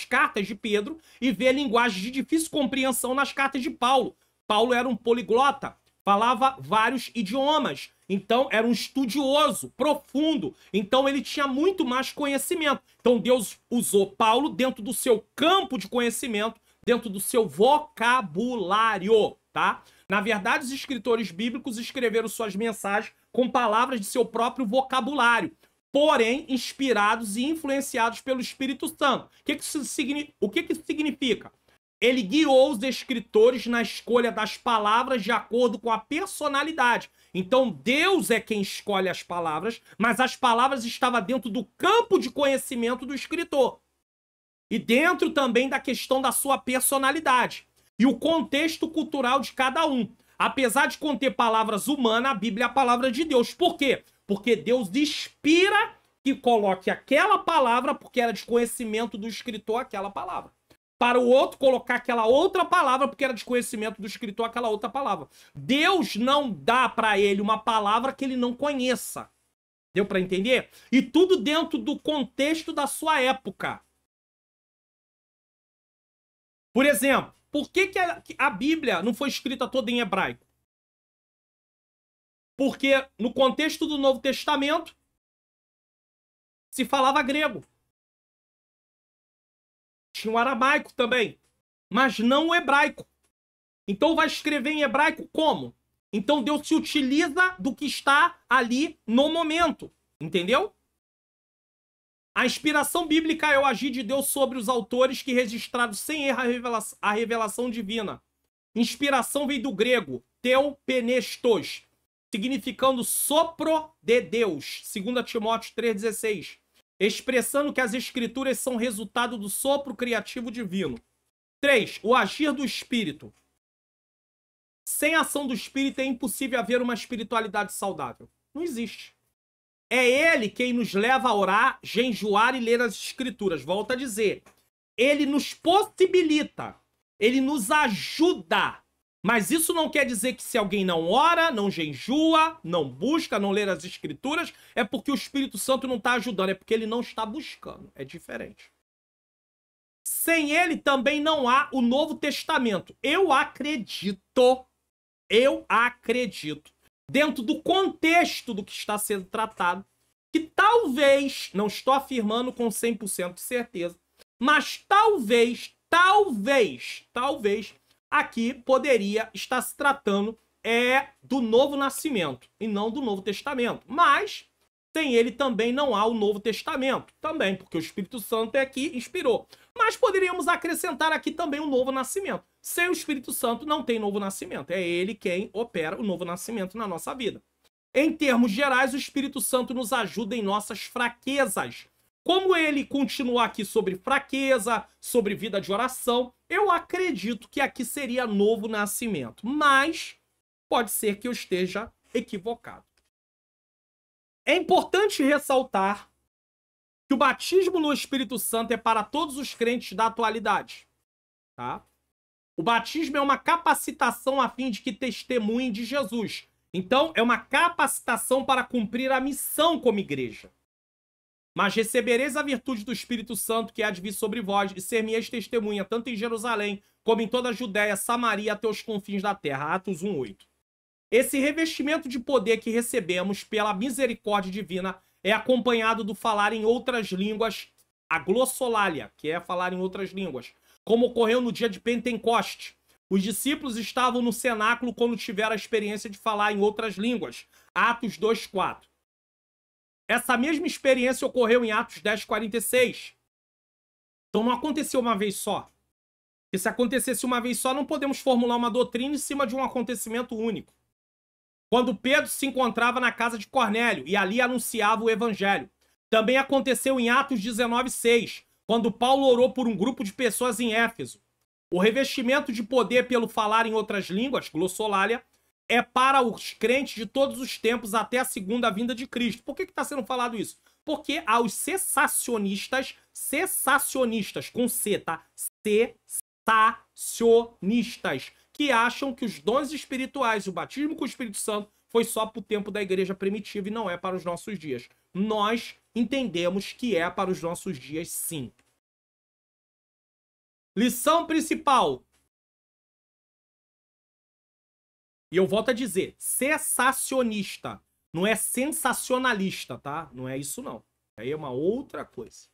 cartas de Pedro e vê linguagem de difícil compreensão nas cartas de Paulo. Paulo era um poliglota, falava vários idiomas, então era um estudioso, profundo, então ele tinha muito mais conhecimento. Então Deus usou Paulo dentro do seu campo de conhecimento, dentro do seu vocabulário, tá? Na verdade, os escritores bíblicos escreveram suas mensagens com palavras de seu próprio vocabulário, porém inspirados e influenciados pelo Espírito Santo. O que isso significa? Ele guiou os escritores na escolha das palavras de acordo com a personalidade. Então, Deus é quem escolhe as palavras, mas as palavras estavam dentro do campo de conhecimento do escritor. E dentro também da questão da sua personalidade. E o contexto cultural de cada um. Apesar de conter palavras humanas, a Bíblia é a palavra de Deus. Por quê? Porque Deus inspira que coloque aquela palavra, porque era de conhecimento do escritor aquela palavra. Para o outro colocar aquela outra palavra, porque era de conhecimento do escritor aquela outra palavra. Deus não dá para ele uma palavra que ele não conheça. Deu para entender? E tudo dentro do contexto da sua época. Por exemplo, por que a Bíblia não foi escrita toda em hebraico? Porque no contexto do Novo Testamento se falava grego. Tinha o aramaico também, mas não o hebraico. Então vai escrever em hebraico como? Então Deus se utiliza do que está ali no momento. Entendeu? A inspiração bíblica é o agir de Deus sobre os autores que registraram sem erro a revelação divina. Inspiração vem do grego theopneustos, significando sopro de Deus, 2 Timóteo 3,16, expressando que as escrituras são resultado do sopro criativo divino. 3. O agir do Espírito. Sem a ação do Espírito é impossível haver uma espiritualidade saudável. Não existe. É ele quem nos leva a orar, jejuar e ler as escrituras. Volto a dizer, ele nos possibilita, ele nos ajuda. Mas isso não quer dizer que se alguém não ora, não jejua, não busca, não lê as escrituras, é porque o Espírito Santo não está ajudando, é porque ele não está buscando. É diferente. Sem ele também não há o Novo Testamento. Eu acredito, dentro do contexto do que está sendo tratado, que talvez, não estou afirmando com 100% de certeza, mas talvez, aqui poderia estar se tratando do Novo Nascimento e não do Novo Testamento. Mas sem ele também não há o Novo Testamento, também, porque o Espírito Santo é que inspirou. Mas poderíamos acrescentar aqui também o Novo Nascimento. Sem o Espírito Santo não tem Novo Nascimento. É ele quem opera o Novo Nascimento na nossa vida. Em termos gerais, o Espírito Santo nos ajuda em nossas fraquezas. Como ele continua aqui sobre fraqueza, sobre vida de oração, eu acredito que aqui seria Novo Nascimento. Mas pode ser que eu esteja equivocado. É importante ressaltar que o batismo no Espírito Santo é para todos os crentes da atualidade, tá? O batismo é uma capacitação a fim de que testemunhem de Jesus. Então, é uma capacitação para cumprir a missão como igreja. Mas recebereis a virtude do Espírito Santo que há de vir sobre vós, e ser-me-eis testemunha, tanto em Jerusalém, como em toda a Judéia, Samaria, até os confins da terra. Atos 1:8. Esse revestimento de poder que recebemos pela misericórdia divina é acompanhado do falar em outras línguas, a glossolalia, que é falar em outras línguas, como ocorreu no dia de Pentecoste. Os discípulos estavam no cenáculo quando tiveram a experiência de falar em outras línguas. Atos 2:4. Essa mesma experiência ocorreu em Atos 10:46. Então não aconteceu uma vez só. E se acontecesse uma vez só, não podemos formular uma doutrina em cima de um acontecimento único. Quando Pedro se encontrava na casa de Cornélio e ali anunciava o evangelho. Também aconteceu em Atos 19:6, quando Paulo orou por um grupo de pessoas em Éfeso. O revestimento de poder pelo falar em outras línguas, glossolalia, é para os crentes de todos os tempos até a segunda vinda de Cristo. Por que está sendo falado isso? Porque aos cessacionistas, com C, tá? Cessacionistas, que acham que os dons espirituais, o batismo com o Espírito Santo, foi só para o tempo da igreja primitiva e não é para os nossos dias. Nós entendemos que é para os nossos dias, sim. Lição principal. E eu volto a dizer, cessacionista. Não é sensacionalista, tá? Não é isso, não. Aí é uma outra coisa.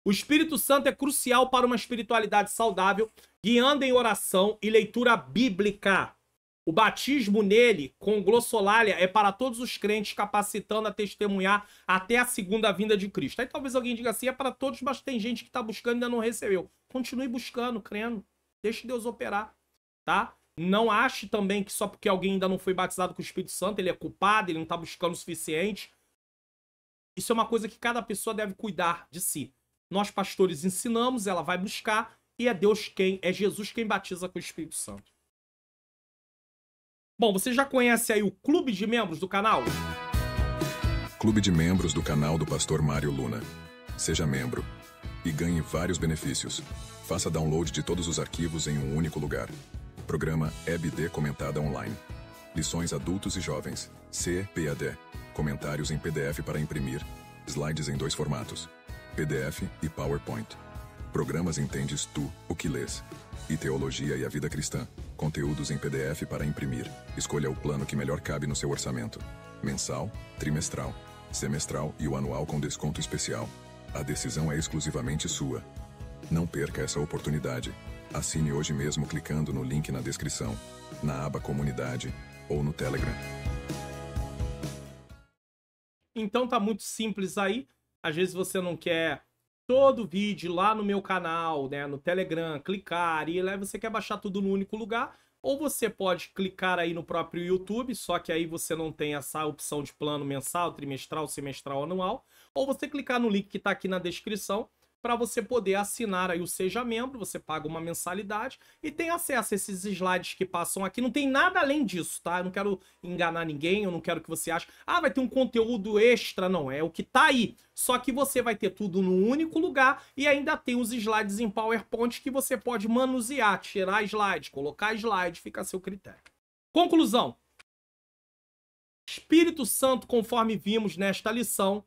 O Espírito Santo é crucial para uma espiritualidade saudável, guiando em oração e leitura bíblica. O batismo nele, com glossolalia, é para todos os crentes, capacitando a testemunhar até a segunda vinda de Cristo. Aí talvez alguém diga assim, é para todos, mas tem gente que está buscando e ainda não recebeu. Continue buscando, crendo. Deixe Deus operar, tá? Não ache também que só porque alguém ainda não foi batizado com o Espírito Santo, ele é culpado, ele não está buscando o suficiente. Isso é uma coisa que cada pessoa deve cuidar de si. Nós, pastores, ensinamos, ela vai buscar, e é Jesus quem batiza com o Espírito Santo. Bom, você já conhece aí o clube de membros do canal? Clube de membros do canal do Pastor Mário Luna. Seja membro e ganhe vários benefícios. Faça download de todos os arquivos em um único lugar. Programa EBD comentada online. Lições adultos e jovens. CPAD. Comentários em PDF para imprimir. Slides em 2 formatos. PDF e PowerPoint. Programas Entendes Tu, o que lês. E Teologia e a Vida Cristã. Conteúdos em PDF para imprimir. Escolha o plano que melhor cabe no seu orçamento. Mensal, trimestral, semestral e o anual com desconto especial. A decisão é exclusivamente sua. Não perca essa oportunidade. Assine hoje mesmo clicando no link na descrição, na aba Comunidade ou no Telegram. Então tá muito simples aí. Às vezes você não quer todo vídeo lá no meu canal, né, no Telegram, clicar e aí você quer baixar tudo no único lugar. Ou você pode clicar aí no próprio YouTube, só que aí você não tem essa opção de plano mensal, trimestral, semestral, anual. Ou você clicar no link que tá aqui na descrição, para você poder assinar aí o Seja Membro, você paga uma mensalidade e tem acesso a esses slides que passam aqui. Não tem nada além disso, tá? Eu não quero enganar ninguém, eu não quero que você ache, vai ter um conteúdo extra, não. É o que tá aí. Só que você vai ter tudo num único lugar e ainda tem os slides em PowerPoint que você pode manusear, tirar slide, colocar slide, fica a seu critério. Conclusão. Espírito Santo, conforme vimos nesta lição,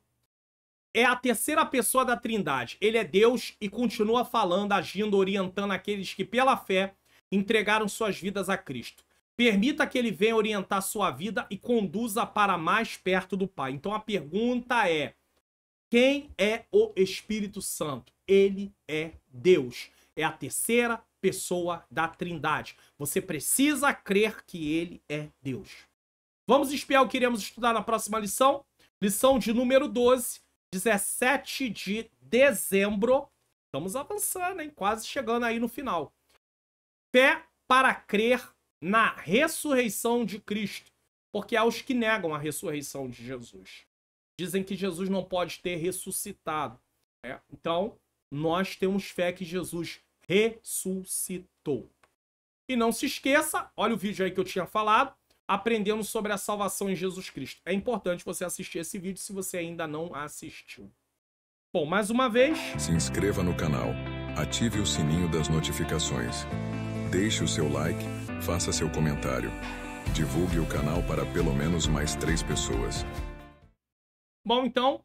é a terceira pessoa da Trindade. Ele é Deus e continua falando, agindo, orientando aqueles que, pela fé, entregaram suas vidas a Cristo. Permita que ele venha orientar sua vida e conduza para mais perto do Pai. Então a pergunta é, quem é o Espírito Santo? Ele é Deus. É a terceira pessoa da Trindade. Você precisa crer que ele é Deus. Vamos espiar o que iremos estudar na próxima lição? Lição de número 12. 17 de dezembro. Estamos avançando, hein? Quase chegando aí no final. Fé para crer na ressurreição de Cristo. Porque há os que negam a ressurreição de Jesus. Dizem que Jesus não pode ter ressuscitado. Então, nós temos fé que Jesus ressuscitou. E não se esqueça, olha o vídeo aí que eu tinha falado. aprendendo sobre a salvação em Jesus Cristo. É importante você assistir esse vídeo se você ainda não assistiu. Bom, mais uma vez... Se inscreva no canal, ative o sininho das notificações, deixe o seu like, faça seu comentário, divulgue o canal para pelo menos mais 3 pessoas. Bom, então,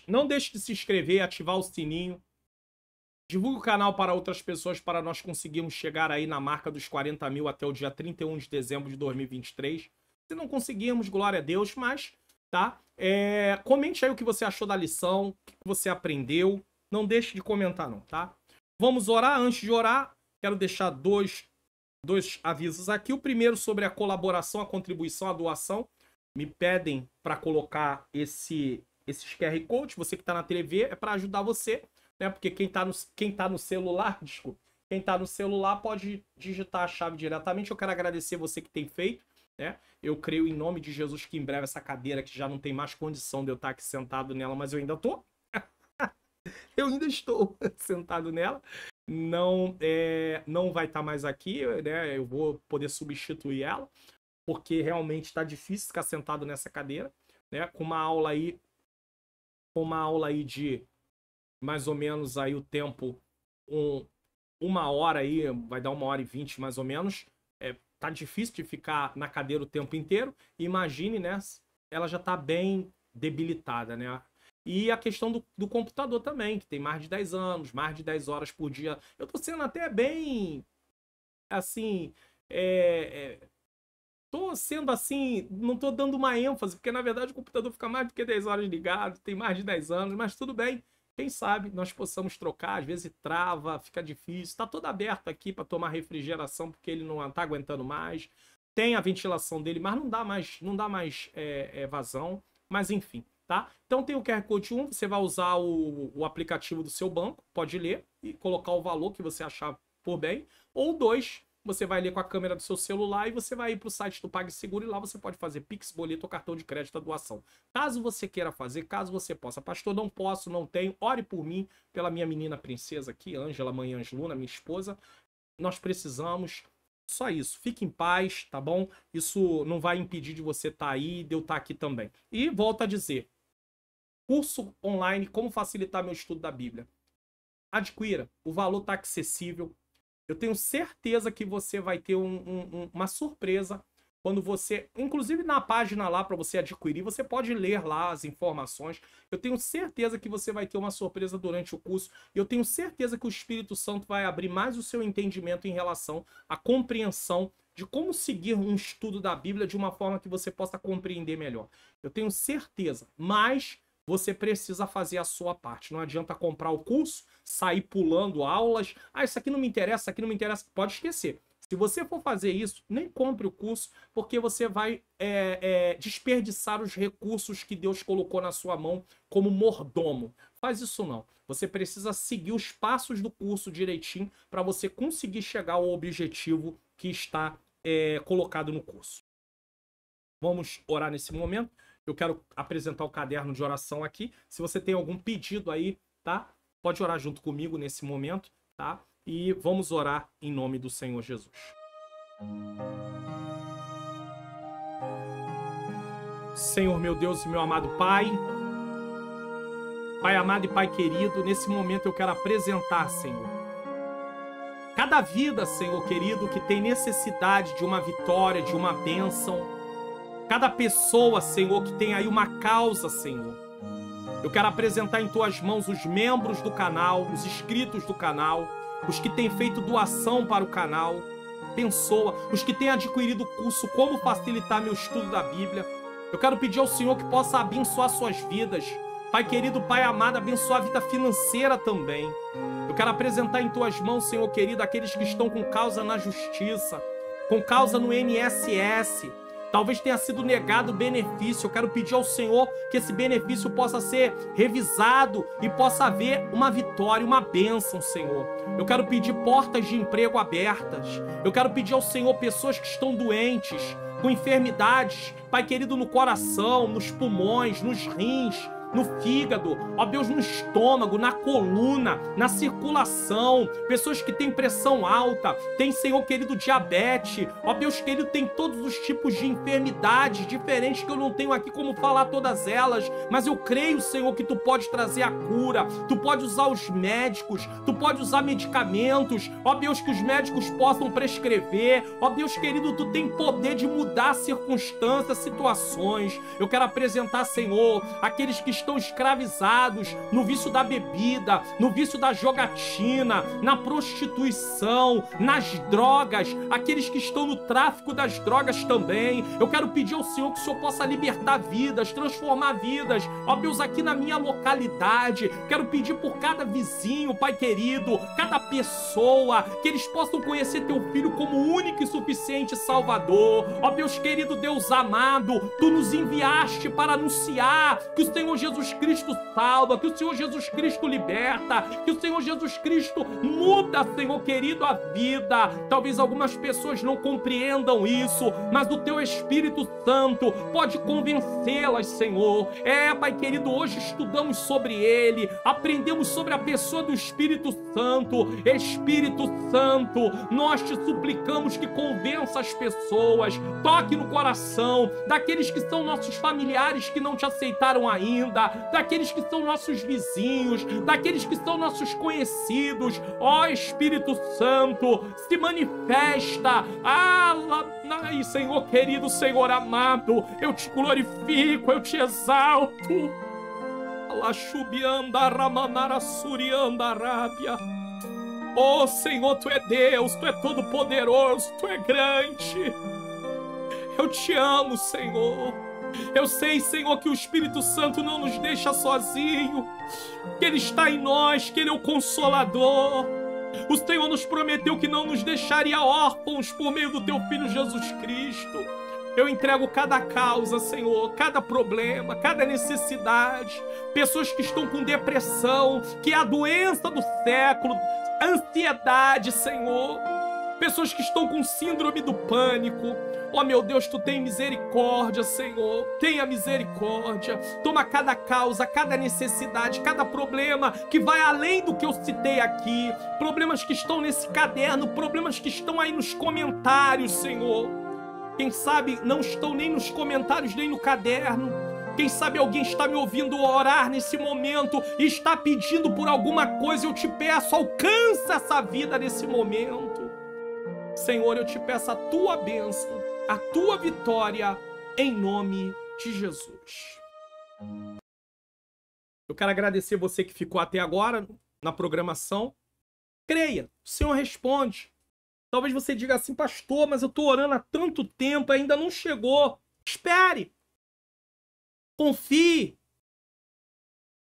não deixe de se inscrever, ativar o sininho, divulgue o canal para outras pessoas para nós conseguirmos chegar aí na marca dos 40 mil até o dia 31 de dezembro de 2023. Se não conseguirmos, glória a Deus, mas, tá? Comente aí o que você achou da lição, o que você aprendeu. Não deixe de comentar não, tá? Vamos orar. Antes de orar, quero deixar dois avisos aqui. O primeiro sobre a colaboração, a contribuição, a doação. Me pedem para colocar esses QR Code. Você que está na TV, é para ajudar você, né? Porque quem tá no celular, desculpa, quem tá no celular pode digitar a chave diretamente. Eu quero agradecer você que tem feito, né? Eu creio em nome de Jesus que em breve essa cadeira que já não tem mais condição de eu estar aqui sentado nela, mas eu ainda tô. Eu ainda estou sentado nela. Não vai estar mais aqui, né? Eu vou poder substituir ela, porque realmente está difícil ficar sentado nessa cadeira, né? Com uma aula aí de mais ou menos aí o tempo, 1h aí, vai dar 1h20 mais ou menos. Tá difícil de ficar na cadeira o tempo inteiro. Imagine, né? Ela já tá bem debilitada, né? E a questão do computador também, que tem mais de 10 anos, mais de 10 horas por dia. Eu tô sendo até bem, assim, tô sendo assim, não tô dando uma ênfase, porque na verdade o computador fica mais do que 10 horas ligado, tem mais de 10 anos, mas tudo bem. Quem sabe nós possamos trocar, às vezes trava, fica difícil. Tá todo aberto aqui para tomar refrigeração, porque ele não tá aguentando mais. Tem a ventilação dele, mas não dá mais vazão. Mas enfim, tá? Então tem o QR Code 1, você vai usar o aplicativo do seu banco, pode ler e colocar o valor que você achar por bem. Ou 2, você vai ler com a câmera do seu celular e você vai ir para o site do PagSeguro e lá você pode fazer Pix, boleto ou cartão de crédito, a doação. Caso você queira fazer, caso você possa. Pastor, não posso, não tenho. Ore por mim, pela minha menina princesa aqui, Ângela, mãe Angeluna, minha esposa. Nós precisamos. Só isso. Fique em paz, tá bom? Isso não vai impedir de você estar aí e de eu estar aqui também. E volto a dizer, curso online, como facilitar meu estudo da Bíblia. Adquira, o valor está acessível. Eu tenho certeza que você vai ter uma surpresa quando você... Inclusive na página lá para você adquirir, você pode ler lá as informações. Eu tenho certeza que você vai ter uma surpresa durante o curso. E eu tenho certeza que o Espírito Santo vai abrir mais o seu entendimento em relação à compreensão de como seguir um estudo da Bíblia de uma forma que você possa compreender melhor. Eu tenho certeza, mas... você precisa fazer a sua parte. Não adianta comprar o curso, sair pulando aulas. Ah, isso aqui não me interessa, isso aqui não me interessa. Pode esquecer. Se você for fazer isso, nem compre o curso, porque você vai desperdiçar os recursos que Deus colocou na sua mão como mordomo. Faz isso não. Você precisa seguir os passos do curso direitinho para você conseguir chegar ao objetivo que está colocado no curso. Vamos orar nesse momento. Eu quero apresentar o caderno de oração aqui. Se você tem algum pedido aí, tá? Pode orar junto comigo nesse momento, tá? E vamos orar em nome do Senhor Jesus. Senhor, meu Deus e meu amado Pai, Pai amado e Pai querido, nesse momento eu quero apresentar, Senhor, cada vida, Senhor querido, que tem necessidade de uma vitória, de uma bênção. Cada pessoa, Senhor, que tem aí uma causa, Senhor. Eu quero apresentar em Tuas mãos os membros do canal, os inscritos do canal, os que têm feito doação para o canal, abençoa, os que têm adquirido o curso Como Facilitar Meu Estudo da Bíblia. Eu quero pedir ao Senhor que possa abençoar suas vidas. Pai querido, Pai amado, abençoar a vida financeira também. Eu quero apresentar em Tuas mãos, Senhor querido, aqueles que estão com causa na justiça, com causa no INSS. Talvez tenha sido negado o benefício. Eu quero pedir ao Senhor que esse benefício possa ser revisado e possa haver uma vitória, uma bênção, Senhor. Eu quero pedir portas de emprego abertas. Eu quero pedir ao Senhor pessoas que estão doentes, com enfermidades, Pai querido, no coração, nos pulmões, nos rins. no fígado, ó Deus, no estômago, na coluna, na circulação, pessoas que têm pressão alta, tem, Senhor querido, diabetes, ó Deus querido, tem todos os tipos de enfermidades diferentes que eu não tenho aqui como falar todas elas, mas eu creio, Senhor, que tu pode trazer a cura, tu pode usar os médicos, tu pode usar medicamentos, ó Deus, que os médicos possam prescrever, ó Deus querido, tu tem poder de mudar circunstâncias, situações. Eu quero apresentar, Senhor, aqueles que estão escravizados no vício da bebida, no vício da jogatina, na prostituição, nas drogas, aqueles que estão no tráfico das drogas também. Eu quero pedir ao Senhor que o Senhor possa libertar vidas, transformar vidas, ó Deus, aqui na minha localidade. Quero pedir por cada vizinho, Pai querido, cada pessoa, que eles possam conhecer teu Filho como único e suficiente Salvador. Ó Deus querido, Deus amado, tu nos enviaste para anunciar que o Senhor Jesus Cristo salva, que o Senhor Jesus Cristo liberta, que o Senhor Jesus Cristo muda, Senhor querido, a vida. Talvez algumas pessoas não compreendam isso, mas o teu Espírito Santo pode convencê-las, Senhor. Pai querido, hoje estudamos sobre ele, aprendemos sobre a pessoa do Espírito Santo. Espírito Santo, nós te suplicamos que convença as pessoas, toque no coração daqueles que são nossos familiares que não te aceitaram ainda, daqueles que são nossos vizinhos, daqueles que são nossos conhecidos. Ó Espírito Santo, se manifesta. Ai, Senhor querido, Senhor amado, eu te glorifico, eu te exalto. Oh Senhor, tu é Deus, tu é todo poderoso, tu é grande. Eu te amo, Senhor. Eu sei, Senhor, que o Espírito Santo não nos deixa sozinho, que Ele está em nós, que Ele é o Consolador. O Senhor nos prometeu que não nos deixaria órfãos por meio do teu Filho Jesus Cristo. Eu entrego cada causa, Senhor, cada problema, cada necessidade. Pessoas que estão com depressão, que é a doença do século, ansiedade, Senhor. Pessoas que estão com síndrome do pânico. Oh, meu Deus, tu tem misericórdia, Senhor. Tenha misericórdia. Toma cada causa, cada necessidade, cada problema que vai além do que eu citei aqui. Problemas que estão nesse caderno, problemas que estão aí nos comentários, Senhor. Quem sabe não estão nem nos comentários, nem no caderno. Quem sabe alguém está me ouvindo orar nesse momento e está pedindo por alguma coisa. Eu te peço, alcança essa vida nesse momento. Senhor, eu te peço a tua bênção, a tua vitória, em nome de Jesus. Eu quero agradecer você que ficou até agora na programação. Creia, o Senhor responde. Talvez você diga assim, pastor, mas eu estou orando há tanto tempo, ainda não chegou. Espere. Confie.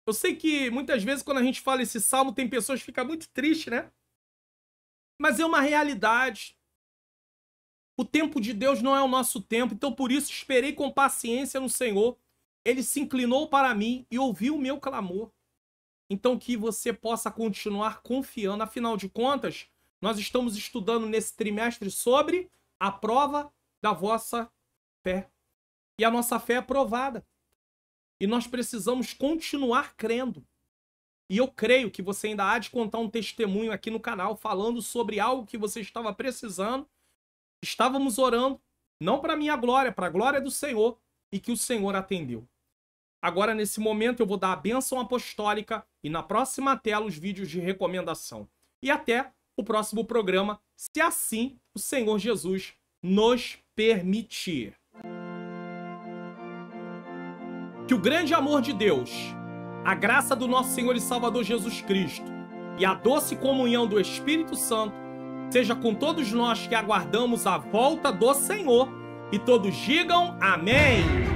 Eu sei que muitas vezes quando a gente fala esse salmo, tem pessoas que ficam muito tristes, né? Mas é uma realidade. O tempo de Deus não é o nosso tempo, então por isso esperei com paciência no Senhor. Ele se inclinou para mim e ouviu o meu clamor. Então que você possa continuar confiando. Afinal de contas, nós estamos estudando nesse trimestre sobre a prova da vossa fé. E a nossa fé é provada. E nós precisamos continuar crendo. E eu creio que você ainda há de contar um testemunho aqui no canal falando sobre algo que você estava precisando. Estávamos orando, não para a minha glória, para a glória do Senhor, e que o Senhor atendeu. Agora, nesse momento, eu vou dar a bênção apostólica e na próxima tela os vídeos de recomendação. E até o próximo programa, se assim o Senhor Jesus nos permitir. Que o grande amor de Deus, a graça do nosso Senhor e Salvador Jesus Cristo e a doce comunhão do Espírito Santo seja com todos nós que aguardamos a volta do Senhor. E todos digam amém.